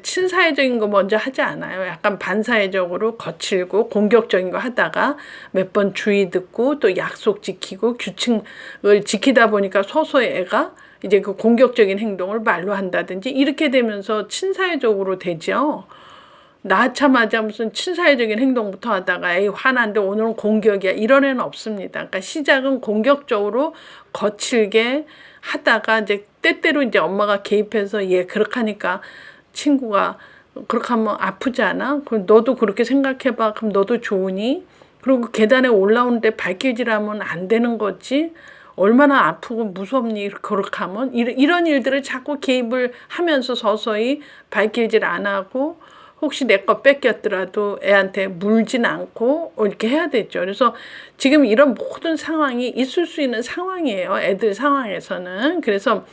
[SPEAKER 1] 친사회적인 거 먼저 하지 않아요. 약간 반사회적으로 거칠고 공격적인 거 하다가 몇 번 주의 듣고 또 약속 지키고 규칙을 지키다 보니까 서서히 애가 이제 그 공격적인 행동을 말로 한다든지 이렇게 되면서 친사회적으로 되죠. 낳자마자 무슨 친사회적인 행동부터 하다가 에이 화난데 오늘은 공격이야 이런 애는 없습니다. 그러니까 시작은 공격적으로 거칠게 하다가 이제 때때로 이제 엄마가 개입해서 얘 그렇게 하니까 친구가 그렇게 하면 아프지 않아? 그럼 너도 그렇게 생각해봐. 그럼 너도 좋으니? 그리고 계단에 올라오는데 발길질하면 안 되는 거지. 얼마나 아프고 무섭니? 그렇게 하면 이런 일들을 자꾸 개입을 하면서 서서히 발길질 안 하고 혹시 내 거 뺏겼더라도 애한테 물진 않고 이렇게 해야 되죠. 그래서 지금 이런 모든 상황이 있을 수 있는 상황이에요. 애들 상황에서는. 그래서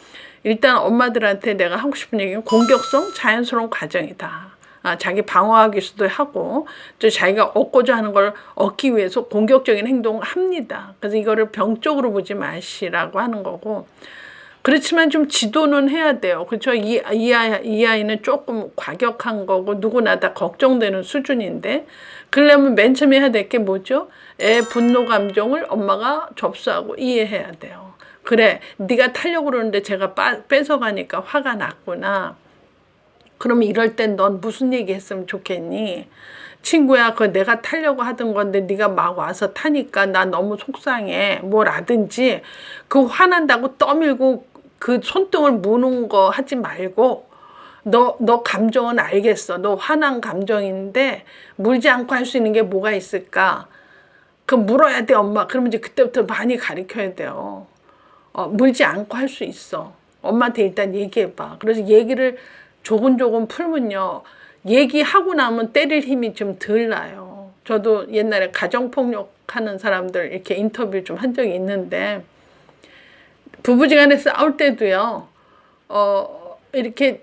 [SPEAKER 1] 일단 엄마들한테 내가 하고 싶은 얘기는 공격성 자연스러운 과정이다. 자기 방어하기도 하고 또 자기가 얻고자 하는 걸 얻기 위해서 공격적인 행동을 합니다. 그래서 이거를 병적으로 보지 마시라고 하는 거고, 그렇지만 좀 지도는 해야 돼요. 그렇죠? 이 아이는 조금 과격한 거고 누구나 다 걱정되는 수준인데, 그러려면 맨 처음에 해야 될 게 뭐죠? 애 분노 감정을 엄마가 접수하고 이해해야 돼요. 그래, 네가 타려고 그러는데 제가 뺏어가니까 화가 났구나. 그럼 이럴 땐 넌 무슨 얘기 했으면 좋겠니? 친구야, 그거 내가 타려고 하던 건데 네가 막 와서 타니까 나 너무 속상해. 뭐라든지, 그 화난다고 떠밀고 그 손등을 무는 거 하지 말고, 너 감정은 알겠어. 너 화난 감정인데 물지 않고 할 수 있는 게 뭐가 있을까? 그 물어야 돼, 엄마. 그러면 이제 그때부터 많이 가르쳐야 돼요. 물지 않고 할 수 있어. 엄마한테 일단 얘기해봐. 그래서 얘기를 조근조근 풀면요, 얘기하고 나면 때릴 힘이 좀 덜 나요. 저도 옛날에 가정폭력 하는 사람들 이렇게 인터뷰 좀 한 적이 있는데, 부부지간에 싸울 때도요, 이렇게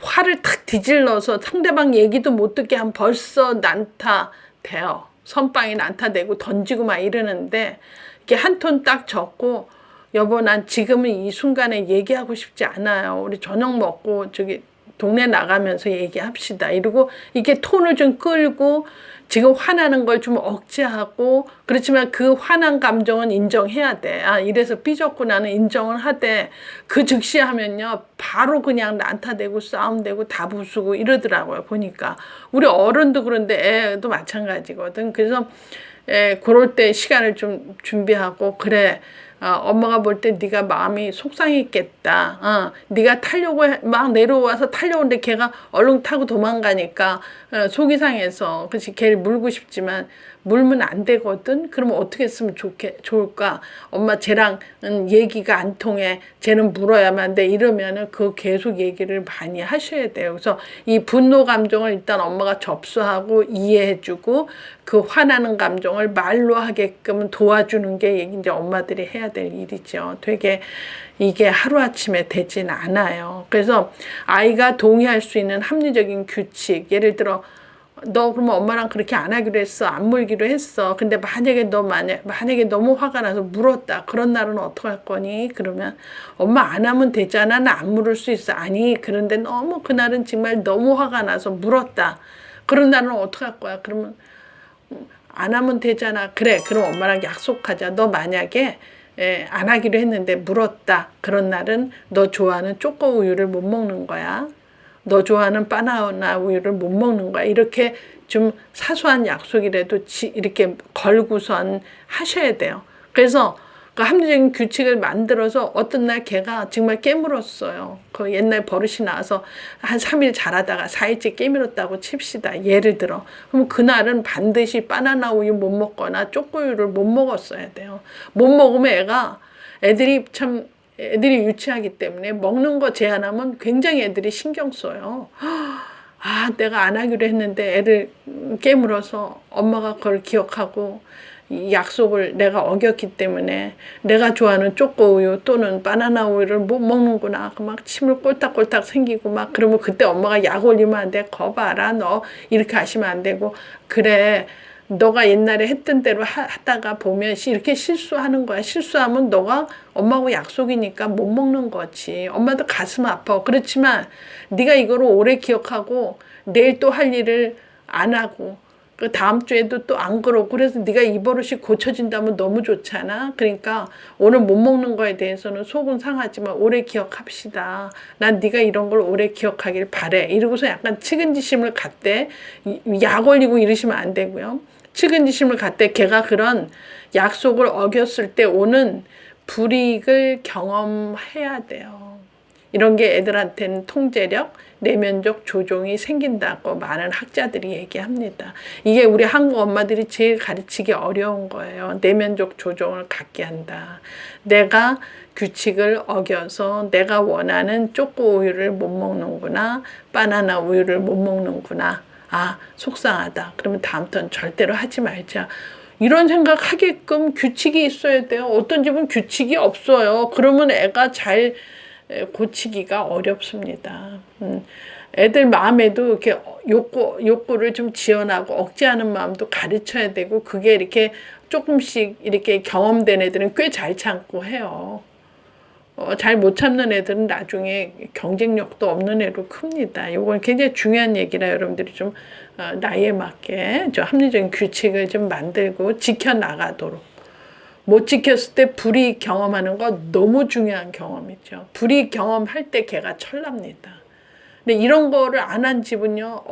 [SPEAKER 1] 화를 탁 뒤질러서 상대방 얘기도 못 듣게 하면 벌써 난타 돼요. 선빵이 난타되고 던지고 막 이러는데, 이렇게 한 톤 딱 적고, 여보, 난 지금은 이 순간에 얘기하고 싶지 않아요. 우리 저녁 먹고 저기 동네 나가면서 얘기합시다. 이러고 이게 톤을 좀 끌고 지금 화나는 걸 좀 억제하고, 그렇지만 그 화난 감정은 인정해야 돼. 이래서 삐졌구나는 인정을 하되, 그 즉시 하면요 바로 그냥 난타되고 싸움되고 다 부수고 이러더라고요. 보니까 우리 어른도 그런데 애도 마찬가지거든. 그래서 그럴 때 시간을 좀 준비하고, 그래, 엄마가 볼 때 네가 마음이 속상했겠다. 네가 타려고 막 내려와서 타려오는데 걔가 얼른 타고 도망가니까 속이 상해서, 그치, 걔를 물고 싶지만 물면 안 되거든. 그러면 어떻게 했으면 좋을까? 엄마 쟤랑 얘기가 안 통해. 쟤는 물어야만 돼. 이러면은 그 계속 얘기를 많이 하셔야 돼요. 그래서 이 분노 감정을 일단 엄마가 접수하고 이해해주고, 그 화나는 감정을 말로 하게끔 도와주는 게 이제 엄마들이 해야 될 일이죠. 되게 이게 하루아침에 되진 않아요. 그래서 아이가 동의할 수 있는 합리적인 규칙, 예를 들어 너 그러면 엄마랑 그렇게 안 하기로 했어, 안 물기로 했어. 근데 만약에 너무 화가 나서 물었다. 그런 날은 어떡할 거니? 그러면 엄마 안 하면 되잖아. 나 안 물을 수 있어. 아니, 그런데 너무 그날은 정말 너무 화가 나서 물었다. 그런 날은 어떡할 거야? 그러면 안 하면 되잖아. 그래, 그럼 엄마랑 약속하자. 너 만약에 안 하기로 했는데 물었다. 그런 날은 너 좋아하는 초코 우유를 못 먹는 거야. 너 좋아하는 바나나 우유를 못 먹는 거야. 이렇게 좀 사소한 약속이라도 이렇게 걸고선 하셔야 돼요. 그래서 그 합리적인 규칙을 만들어서 어떤 날 걔가 정말 깨물었어요. 그 옛날 버릇이 나와서 한 3일 잘하다가 4일째 깨물었다고 칩시다. 예를 들어. 그럼 그날은 반드시 바나나 우유 못 먹거나 초코우유를 못 먹었어야 돼요. 못 먹으면 애들이 유치하기 때문에 먹는 거 제한하면 굉장히 애들이 신경 써요. 내가 안 하기로 했는데 애를 깨물어서 엄마가 그걸 기억하고 이 약속을 내가 어겼기 때문에 내가 좋아하는 초코우유 또는 바나나 우유를 못 먹는구나. 막 침을 꼴딱꼴딱 생기고 막, 그러면 그때 엄마가 약 올리면 안 돼. 거봐라, 너 이렇게 하시면 안 되고. 그래, 너가 옛날에 했던 대로 하다가 보면 이렇게 실수하는 거야. 실수하면 너가 엄마하고 약속이니까 못 먹는 거지. 엄마도 가슴 아파. 그렇지만 네가 이거를 오래 기억하고 내일 또 할 일을 안 하고 그 다음 주에도 또 안 그러고, 그래서 네가 이 버릇이 고쳐진다면 너무 좋잖아. 그러니까 오늘 못 먹는 거에 대해서는 속은 상하지만 오래 기억합시다. 난 네가 이런 걸 오래 기억하길 바래. 이러고서 약간 측은지심을 갖대. 약 올리고 이러시면 안 되고요. 측은지심을 갖대. 걔가 그런 약속을 어겼을 때 오는 불이익을 경험해야 돼요. 이런 게 애들한테는 통제력, 내면적 조종이 생긴다고 많은 학자들이 얘기합니다. 이게 우리 한국 엄마들이 제일 가르치기 어려운 거예요. 내면적 조종을 갖게 한다. 내가 규칙을 어겨서 내가 원하는 초코 우유를 못 먹는구나. 바나나 우유를 못 먹는구나. 아, 속상하다. 그러면 다음부터는 절대로 하지 말자. 이런 생각하게끔 규칙이 있어야 돼요. 어떤 집은 규칙이 없어요. 그러면 애가 잘 고치기가 어렵습니다. 애들 마음에도 이렇게 욕구를 좀 지어나고 억제하는 마음도 가르쳐야 되고, 그게 이렇게 조금씩 이렇게 경험된 애들은 꽤 잘 참고 해요. 잘 못 참는 애들은 나중에 경쟁력도 없는 애로 큽니다. 이건 굉장히 중요한 얘기라 여러분들이 좀 나이에 맞게 좀 합리적인 규칙을 좀 만들고 지켜나가도록. 못 지켰을 때 불이익 경험하는 거 너무 중요한 경험이죠. 불이익 경험할 때 걔가 철납니다. 근데 이런 거를 안 한 집은요,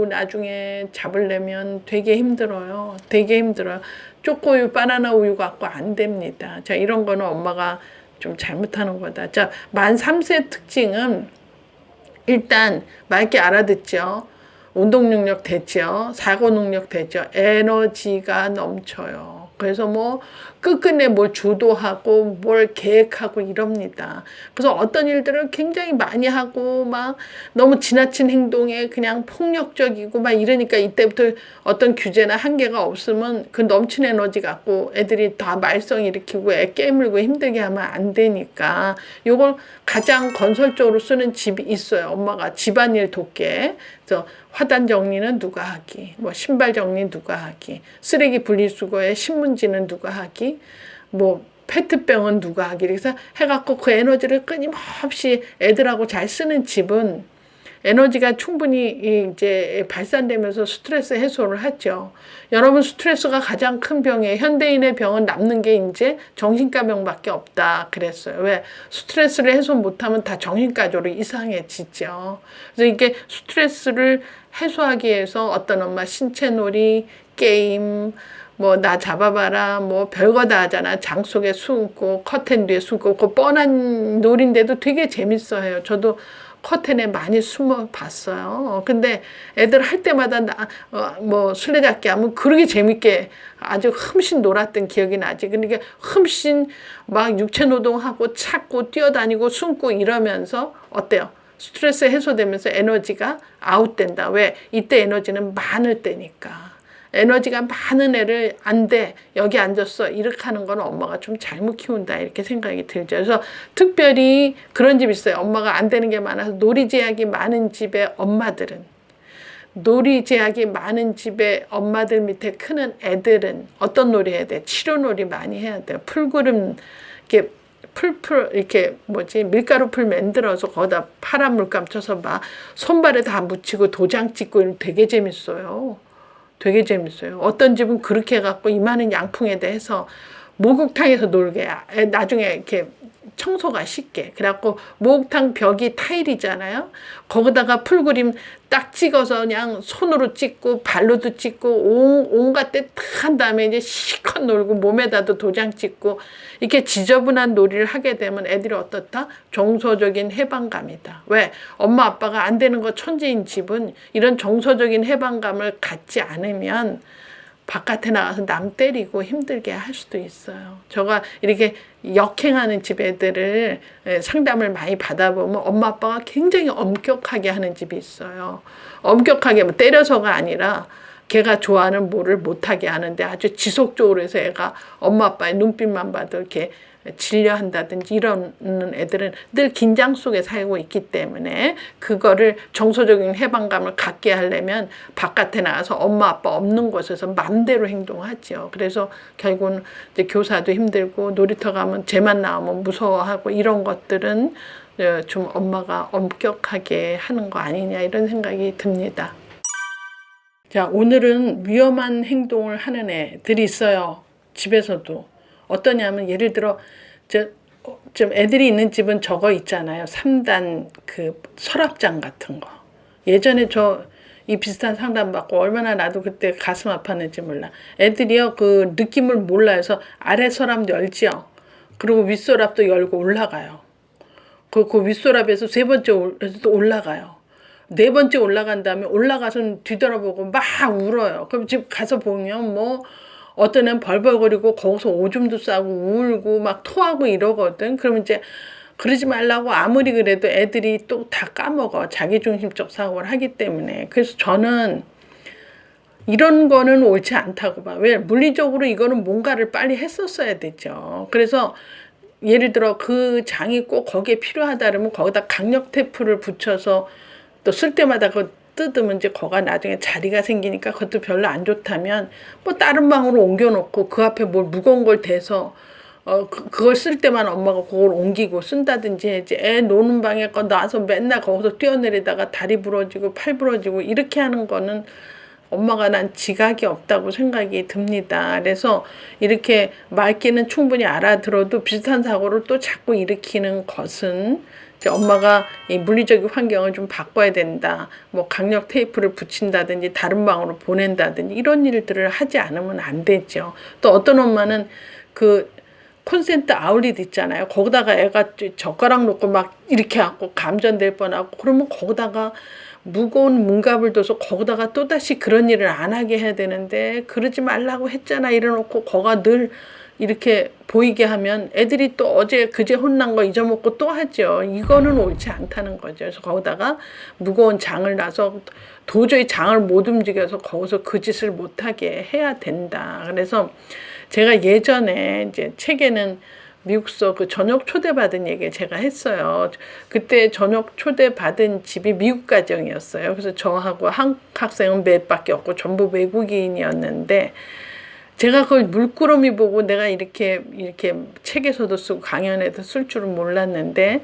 [SPEAKER 1] 나중에 잡으려면 되게 힘들어요. 되게 힘들어요. 초코우유, 바나나 우유 갖고 안 됩니다. 자, 이런 거는 엄마가 좀 잘못하는 거다. 자, 만 3세 특징은 일단 맑게 알아듣죠. 운동 능력 되죠. 사고 능력 되죠. 에너지가 넘쳐요. 그래서 뭐 끝끝내 뭘 주도하고 뭘 계획하고 이럽니다. 그래서 어떤 일들을 굉장히 많이 하고 막 너무 지나친 행동에 그냥 폭력적이고 막 이러니까 이때부터 어떤 규제나 한계가 없으면 그 넘친 에너지 갖고 애들이 다 말썽 일으키고 애 깨물고 힘들게 하면 안 되니까 요걸 가장 건설적으로 쓰는 집이 있어요. 엄마가 집안일 돕게. 그래서 화단 정리는 누가 하기, 뭐 신발 정리 누가 하기, 쓰레기 분리수거에 신문지는 누가 하기, 뭐 페트병은 누가 하기. 그래서 해갖고 그 에너지를 끊임없이 애들하고 잘 쓰는 집은 에너지가 충분히 이제 발산되면서 스트레스 해소를 하죠. 여러분, 스트레스가 가장 큰 병이에요. 현대인의 병은 남는 게 이제 정신과 병밖에 없다 그랬어요. 왜? 스트레스를 해소 못하면 다 정신과적으로 이상해지죠. 그래서 이게 스트레스를 해소하기 위해서 어떤 엄마 신체놀이, 게임, 뭐 나 잡아봐라, 뭐 별거 다 하잖아. 장 속에 숨고 커튼 뒤에 숨고 그 뻔한 놀인데도 되게 재밌어해요. 저도 커튼에 많이 숨어 봤어요. 근데 애들 할 때마다 뭐 술래잡기 하면 그렇게 재밌게 아주 흠씬 놀았던 기억이 나지. 그러니까 흠씬 막 육체노동하고 찾고 뛰어다니고 숨고 이러면서 어때요? 스트레스 해소되면서 에너지가 아웃된다. 왜? 이때 에너지는 많을 때니까. 에너지가 많은 애를 안 돼, 여기 앉았어, 이렇게 하는 건 엄마가 좀 잘못 키운다 이렇게 생각이 들죠. 그래서 특별히 그런 집 있어요. 엄마가 안 되는 게 많아서 놀이 제약이 많은 집의 엄마들은, 놀이 제약이 많은 집의 엄마들 밑에 크는 애들은 어떤 놀이 해야 돼? 치료놀이 많이 해야 돼요. 풀구름 이렇게 풀 이렇게 밀가루 풀 만들어서 거기다 파란 물감 쳐서 막 손발에 다 묻히고 도장 찍고 이러면 되게 재밌어요. 되게 재밌어요. 어떤 집은 그렇게 해갖고 이만한 양풍에 대해서 목욕탕에서 놀게, 나중에 이렇게 청소가 쉽게. 그래갖고 목욕탕 벽이 타일이잖아요. 거기다가 풀그림 딱 찍어서 그냥 손으로 찍고 발로도 찍고 온갖 때 딱 한 다음에 이제 실컷 놀고 몸에다도 도장 찍고 이렇게 지저분한 놀이를 하게 되면 애들이 어떻다? 정서적인 해방감이다. 왜? 엄마 아빠가 안 되는 거 천재인 집은 이런 정서적인 해방감을 갖지 않으면 바깥에 나가서 남 때리고 힘들게 할 수도 있어요. 제가 이렇게 역행하는 집 애들을 상담을 많이 받아보면 엄마 아빠가 굉장히 엄격하게 하는 집이 있어요. 엄격하게 뭐 때려서가 아니라 걔가 좋아하는 뭐를 못하게 하는데 아주 지속적으로 해서 애가 엄마 아빠의 눈빛만 봐도 이렇게 질려한다든지 이런 애들은 늘 긴장 속에 살고 있기 때문에 그거를 정서적인 해방감을 갖게 하려면 바깥에 나가서 엄마 아빠 없는 곳에서 맘대로 행동하죠. 그래서 결국은 이제 교사도 힘들고 놀이터 가면 쟤만 나오면 무서워하고 이런 것들은 좀 엄마가 엄격하게 하는 거 아니냐 이런 생각이 듭니다. 자, 오늘은 위험한 행동을 하는 애들이 있어요. 집에서도. 어떠냐면 예를 들어 좀 애들이 있는 집은 저거 있잖아요. 3단 그 서랍장 같은 거. 예전에 저 이 비슷한 상담 받고 얼마나 나도 그때 가슴 아팠는지 몰라. 애들이요 그 느낌을 몰라서 아래 서랍 열지요. 그리고 윗서랍도 열고 올라가요. 그 윗서랍에서 세 번째 또 올라가요. 네 번째 올라간 다음에 올라가서는 뒤돌아보고 막 울어요. 그럼 집 가서 보면 뭐 어떤 애는 벌벌거리고 거기서 오줌도 싸고 울고 막 토하고 이러거든. 그러면 이제 그러지 말라고 아무리 그래도 애들이 또 다 까먹어. 자기중심적 사고를 하기 때문에. 그래서 저는 이런 거는 옳지 않다고 봐. 왜? 물리적으로 이거는 뭔가를 빨리 했었어야 되죠. 그래서 예를 들어 그 장이 꼭 거기에 필요하다 그러면 거기다 강력 테이프를 붙여서 또 쓸 때마다 그거 뜯으면 이제 거가 나중에 자리가 생기니까 그것도 별로 안 좋다면 뭐 다른 방으로 옮겨놓고 그 앞에 뭘 무거운 걸 대서 그걸 쓸 때만 엄마가 그걸 옮기고 쓴다든지 이제 애 노는 방에 거 놔서 맨날 거기서 뛰어내리다가 다리 부러지고 팔 부러지고 이렇게 하는 거는 엄마가 난 지각이 없다고 생각이 듭니다. 그래서 이렇게 말귀는 충분히 알아들어도 비슷한 사고를 또 자꾸 일으키는 것은 이제 엄마가 이 물리적인 환경을 좀 바꿔야 된다. 뭐 강력 테이프를 붙인다든지 다른 방으로 보낸다든지 이런 일들을 하지 않으면 안 되죠. 또 어떤 엄마는 그 콘센트 아울렛 있잖아요. 거기다가 애가 젓가락 놓고 막 이렇게 하고 감전될 뻔하고 그러면 거기다가 무거운 문갑을 둬서 거기다가 또다시 그런 일을 안 하게 해야 되는데 그러지 말라고 했잖아 이래놓고 거가 늘 이렇게 보이게 하면 애들이 또 어제 그제 혼난 거 잊어먹고 또 하죠. 이거는 옳지 않다는 거죠. 그래서 거기다가 무거운 장을 놔서 도저히 장을 못 움직여서 거기서 그 짓을 못하게 해야 된다. 그래서 제가 예전에 이제 책에는 미국서 그 저녁 초대받은 얘기 제가 했어요. 그때 저녁 초대받은 집이 미국 가정이었어요. 그래서 저하고 한국 학생은 몇 밖에 없고 전부 외국인이었는데 제가 그걸 물끄러미 보고 내가 이렇게 책에서도 쓰고 강연에도 쓸 줄은 몰랐는데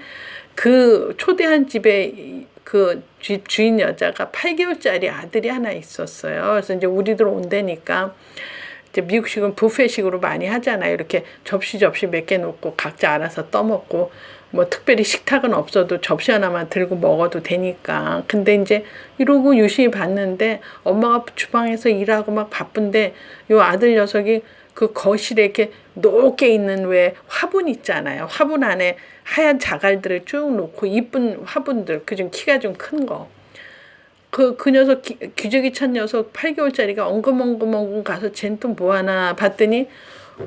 [SPEAKER 1] 그 초대한 집에 그 집 주인 여자가 8개월짜리 아들이 하나 있었어요. 그래서 이제 우리들 온다니까 이제 미국식은 뷔페식으로 많이 하잖아요. 이렇게 접시 몇 개 놓고 각자 알아서 떠먹고 뭐 특별히 식탁은 없어도 접시 하나만 들고 먹어도 되니까. 근데 이제 이러고 유심히 봤는데 엄마가 주방에서 일하고 막 바쁜데 요 아들 녀석이 그 거실에 이렇게 높게 있는 왜 화분 있잖아요. 화분 안에 하얀 자갈들을 쭉 놓고 이쁜 화분들 그중 키가 좀 큰 거. 그 녀석 기저귀 찬 녀석 8개월짜리가 엉금엉금 가서 쟨 또 뭐하나 봤더니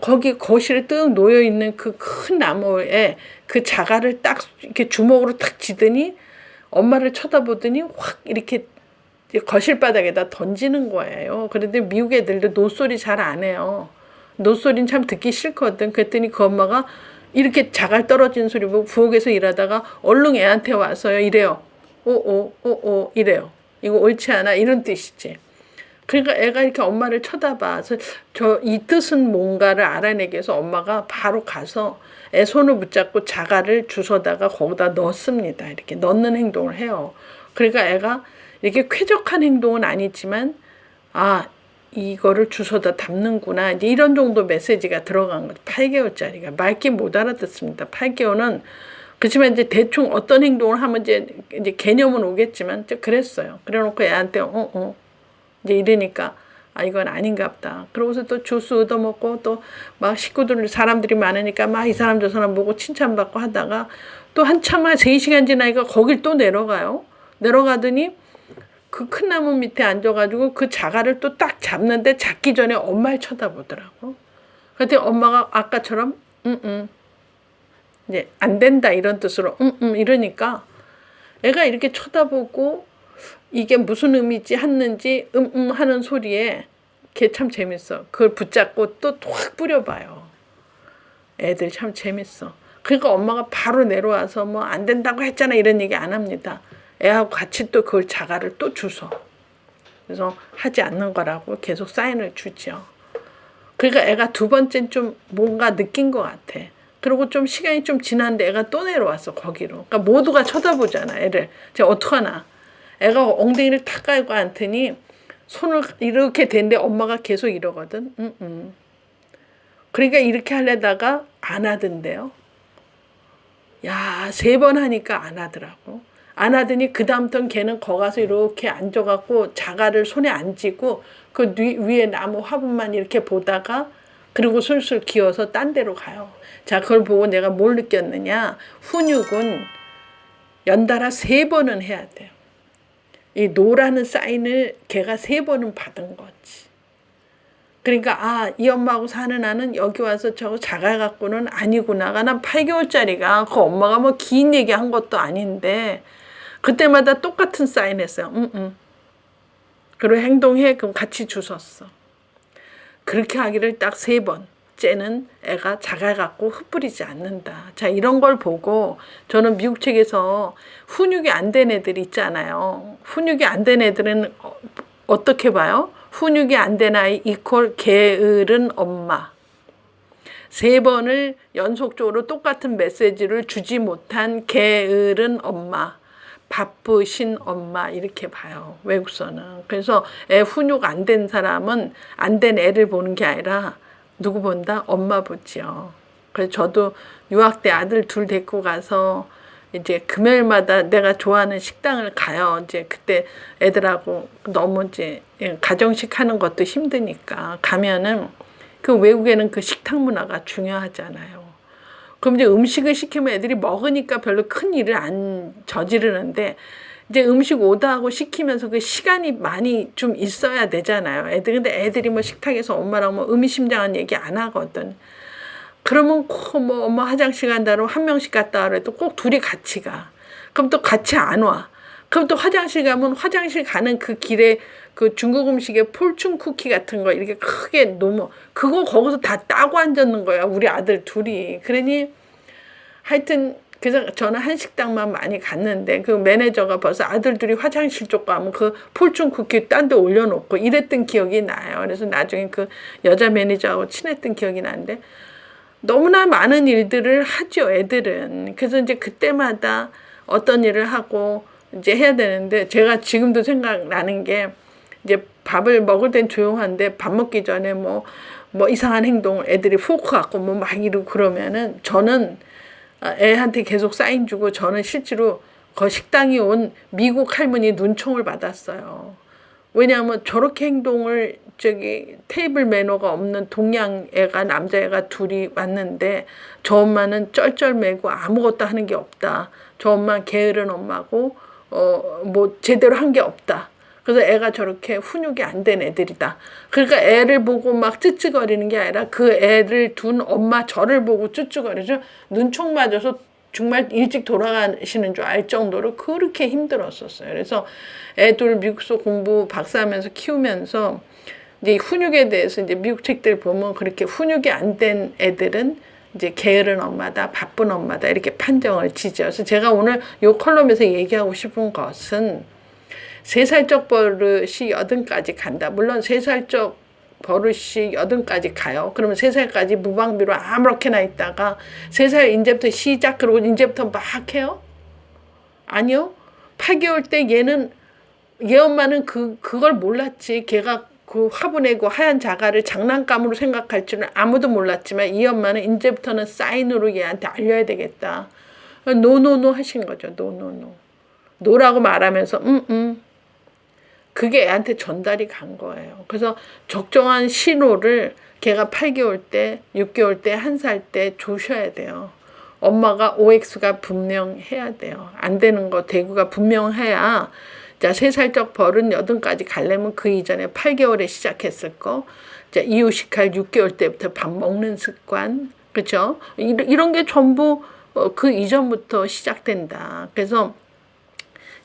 [SPEAKER 1] 거기 거실에 뜩 놓여있는 그 큰 나무에 그 자갈을 딱 이렇게 주먹으로 탁 쥐더니 엄마를 쳐다보더니 확 이렇게 거실 바닥에다 던지는 거예요. 그런데 미국 애들도 노소리 잘 안 해요. 노소리는 참 듣기 싫거든. 그랬더니 그 엄마가 이렇게 자갈 떨어지는 소리 보고 부엌에서 일하다가 얼른 애한테 와서요. 이래요. 오오 이래요. 이거 옳지 않아 이런 뜻이지. 그러니까 애가 이렇게 엄마를 쳐다봐서 이 뜻은 뭔가를 알아내기 위해서 엄마가 바로 가서 애 손을 붙잡고 자갈을 주워다가 거기다 넣습니다. 이렇게 넣는 행동을 해요. 그러니까 애가 이렇게 쾌적한 행동은 아니지만 이거를 주워다 담는구나. 이제 이런 정도 메시지가 들어간 거죠. 8개월짜리가 말귀 못 알아듣습니다. 8개월은 그렇지만 이제 대충 어떤 행동을 하면 이제 개념은 오겠지만 그랬어요. 그래놓고 애한테 이제 이러니까 이건 아닌가 보다. 그러고서 또 주스 얻어먹고 또 막 식구들 사람들이 많으니까 막 이 사람 저 사람 보고 칭찬받고 하다가 또 한참 3시간 지나니까 거길 또 내려가요. 내려가더니 그 큰 나무 밑에 앉아가지고 그 자갈을 또 딱 잡는데 잡기 전에 엄마를 쳐다보더라고. 그랬더니 엄마가 아까처럼 이제 안 된다 이런 뜻으로 이러니까 애가 이렇게 쳐다보고 이게 무슨 의미지 했는지 하는 소리에 걔 참 재밌어. 그걸 붙잡고 또 확 뿌려봐요. 애들 참 재밌어. 그러니까 엄마가 바로 내려와서 뭐 안 된다고 했잖아 이런 얘기 안 합니다. 애하고 같이 또 그걸 자갈을 또 주워. 그래서 하지 않는 거라고 계속 사인을 주죠. 그러니까 애가 두 번째는 좀 뭔가 느낀 것 같아. 그리고 좀 시간이 좀 지났는데 애가 또 내려왔어 거기로. 그러니까 모두가 쳐다보잖아 애를. 제가 어떡하나. 애가 엉덩이를 탁 깔고 앉더니 손을 이렇게 댄데 엄마가 계속 이러거든. 그러니까 이렇게 하려다가 안 하던데요. 야, 3번 하니까 안 하더라고. 안 하더니 그 다음부터는 걔는 거 가서 이렇게 앉아갖고 자갈을 손에 안 쥐고 그 위에 나무 화분만 이렇게 보다가 그리고 술술 기어서 딴 데로 가요. 자, 그걸 보고 내가 뭘 느꼈느냐. 훈육은 연달아 3번은 해야 돼요. 이 노라는 사인을 걔가 3번은 받은 거지. 그러니까 이 엄마하고 사는 아는 여기 와서 저거 자가갖고는 아니구나가. 난 8개월짜리가 그 엄마가 뭐 긴 얘기한 것도 아닌데 그때마다 똑같은 사인 했어요. 그리고 행동해. 그럼 같이 주웠어. 그렇게 하기를 딱 3번. 쟤는 애가 자가갖고 흩뿌리지 않는다. 자, 이런 걸 보고 저는 미국 책에서 훈육이 안 된 애들 있잖아요. 훈육이 안 된 애들은 어떻게 봐요? 훈육이 안 된 아이 이퀄 게으른 엄마. 3번을 연속적으로 똑같은 메시지를 주지 못한 게으른 엄마. 바쁘신 엄마 이렇게 봐요. 외국서는. 그래서 애 훈육 안 된 사람은 안 된 애를 보는 게 아니라 누구 본다? 엄마 보지요. 그래서 저도 유학 때 아들 둘 데리고 가서 이제 금요일마다 내가 좋아하는 식당을 가요. 이제 그때 애들하고 너무 이제 가정식 하는 것도 힘드니까 가면은 그 외국에는 그 식탁 문화가 중요하잖아요. 그럼 이제 음식을 시키면 애들이 먹으니까 별로 큰 일을 안 저지르는데 이제 음식 오더하고 시키면서 그 시간이 많이 좀 있어야 되잖아요. 근데 애들이 뭐 식탁에서 엄마랑 뭐 의미심장한 얘기 안 하거든. 그러면 꼭 뭐 엄마 화장실 간다고 한 명씩 갔다 와도 꼭 둘이 같이 가. 그럼 또 같이 안 와. 그럼 또 화장실 가면 화장실 가는 그 길에 그 중국 음식에 폴춘 쿠키 같은 거 이렇게 크게 놓으면 그거 거기서 다 따고 앉았는 거야. 우리 아들 둘이. 그러니 하여튼 그래서 저는 한식당만 많이 갔는데 그 매니저가 벌써 아들 둘이 화장실 쪽 가면 그 폴춘 쿠키 딴 데 올려놓고 이랬던 기억이 나요. 그래서 나중에 그 여자 매니저하고 친했던 기억이 나는데 너무나 많은 일들을 하죠, 애들은. 그래서 이제 그때마다 어떤 일을 하고 이제 해야 되는데 제가 지금도 생각나는 게 이제 밥을 먹을 땐 조용한데 밥 먹기 전에 뭐 이상한 행동을 애들이 포크 갖고 뭐 막 이러고 그러면은 저는 애한테 계속 사인 주고 저는 실제로 그 식당에 온 미국 할머니 눈총을 받았어요. 왜냐하면 저렇게 행동을 테이블 매너가 없는 동양 애가 남자애가 둘이 왔는데 저 엄마는 쩔쩔매고 아무것도 하는 게 없다. 저 엄마 게으른 엄마고 뭐 제대로 한 게 없다. 그래서 애가 저렇게 훈육이 안 된 애들이다. 그러니까 애를 보고 막 찌찌거리는 게 아니라 그 애를 둔 엄마 저를 보고 쭈쭈거리죠. 눈총 맞아서 정말 일찍 돌아가시는 줄 알 정도로 그렇게 힘들었었어요. 그래서 애들 미국서 공부 박사하면서 키우면서 이제 훈육에 대해서 이제 미국 책들 보면 그렇게 훈육이 안 된 애들은 이제 게으른 엄마다, 바쁜 엄마다 이렇게 판정을 지죠. 그래서 제가 오늘 이 컬럼에서 얘기하고 싶은 것은 3살적 버릇이 8까지 간다. 물론 3살적 버릇이 8까지 가요. 그러면 3살까지 무방비로 아무렇게나 있다가 3살 이제부터 시작 그러고 이제부터 막 해요? 아니요. 8개월 때 얘 엄마는 그걸 몰랐지. 걔가 그 화분이고 하얀 자갈을 장난감으로 생각할 줄은 아무도 몰랐지만 이 엄마는 이제부터는 사인으로 얘한테 알려야 되겠다. 노노노 하신 거죠. 노노노. 노라고 말하면서 그게 애한테 전달이 간 거예요. 그래서 적정한 신호를 걔가 8개월 때, 6개월 때, 1살 때 주셔야 돼요. 엄마가 OX가 분명해야 돼요. 안 되는 거 대구가 분명해야 자 3살적 버릇 8까지 가려면 그 이전에 8개월에 시작했을 거. 자 이유식할 6개월 때부터 밥 먹는 습관. 그렇죠? 이런 게 전부 그 이전부터 시작된다. 그래서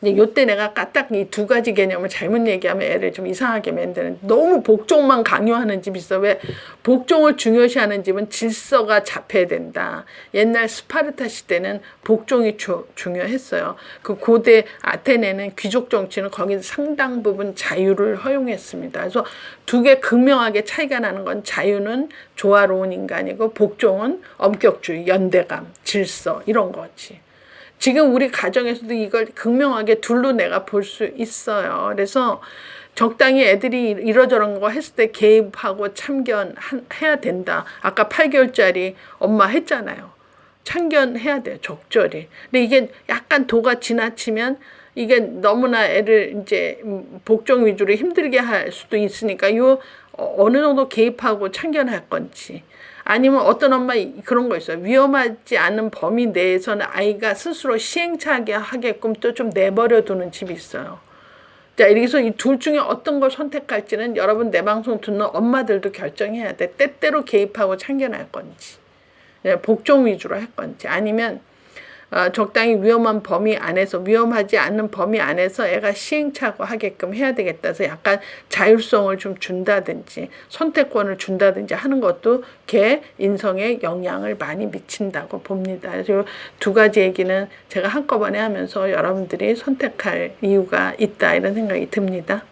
[SPEAKER 1] 이제 요때 내가 까딱 이 2가지 개념을 잘못 얘기하면 애를 좀 이상하게 만드는 너무 복종만 강요하는 집이 있어. 왜 복종을 중요시하는 집은 질서가 잡혀야 된다. 옛날 스파르타 시대는 복종이 중요했어요. 그 고대 아테네는 귀족 정치는 거기서 상당 부분 자유를 허용했습니다. 그래서 2개 극명하게 차이가 나는 건 자유는 조화로운 인간이고 복종은 엄격주의, 연대감, 질서 이런 거지. 지금 우리 가정에서도 이걸 극명하게 둘로 내가 볼 수 있어요. 그래서 적당히 애들이 이러저런 거 했을 때 개입하고 참견해야 된다. 아까 8개월짜리 엄마 했잖아요. 참견해야 돼요. 적절히. 근데 이게 약간 도가 지나치면 이게 너무나 애를 이제 복종 위주로 힘들게 할 수도 있으니까 어느 정도 개입하고 참견할 건지 아니면 어떤 엄마 그런 거 있어요. 위험하지 않은 범위 내에서는 아이가 스스로 시행착오하게 하게끔 또 좀 내버려 두는 집이 있어요. 자, 여기서 이 둘 중에 어떤 걸 선택할지는 여러분 내 방송 듣는 엄마들도 결정해야 돼. 때때로 개입하고 참견할 건지, 복종 위주로 할 건지, 아니면 적당히 위험한 범위 안에서, 위험하지 않는 범위 안에서 애가 시행착오 하게끔 해야 되겠다 해서 약간 자율성을 좀 준다든지 선택권을 준다든지 하는 것도 걔 인성에 영향을 많이 미친다고 봅니다. 그래서 두 가지 얘기는 제가 한꺼번에 하면서 여러분들이 선택할 이유가 있다 이런 생각이 듭니다.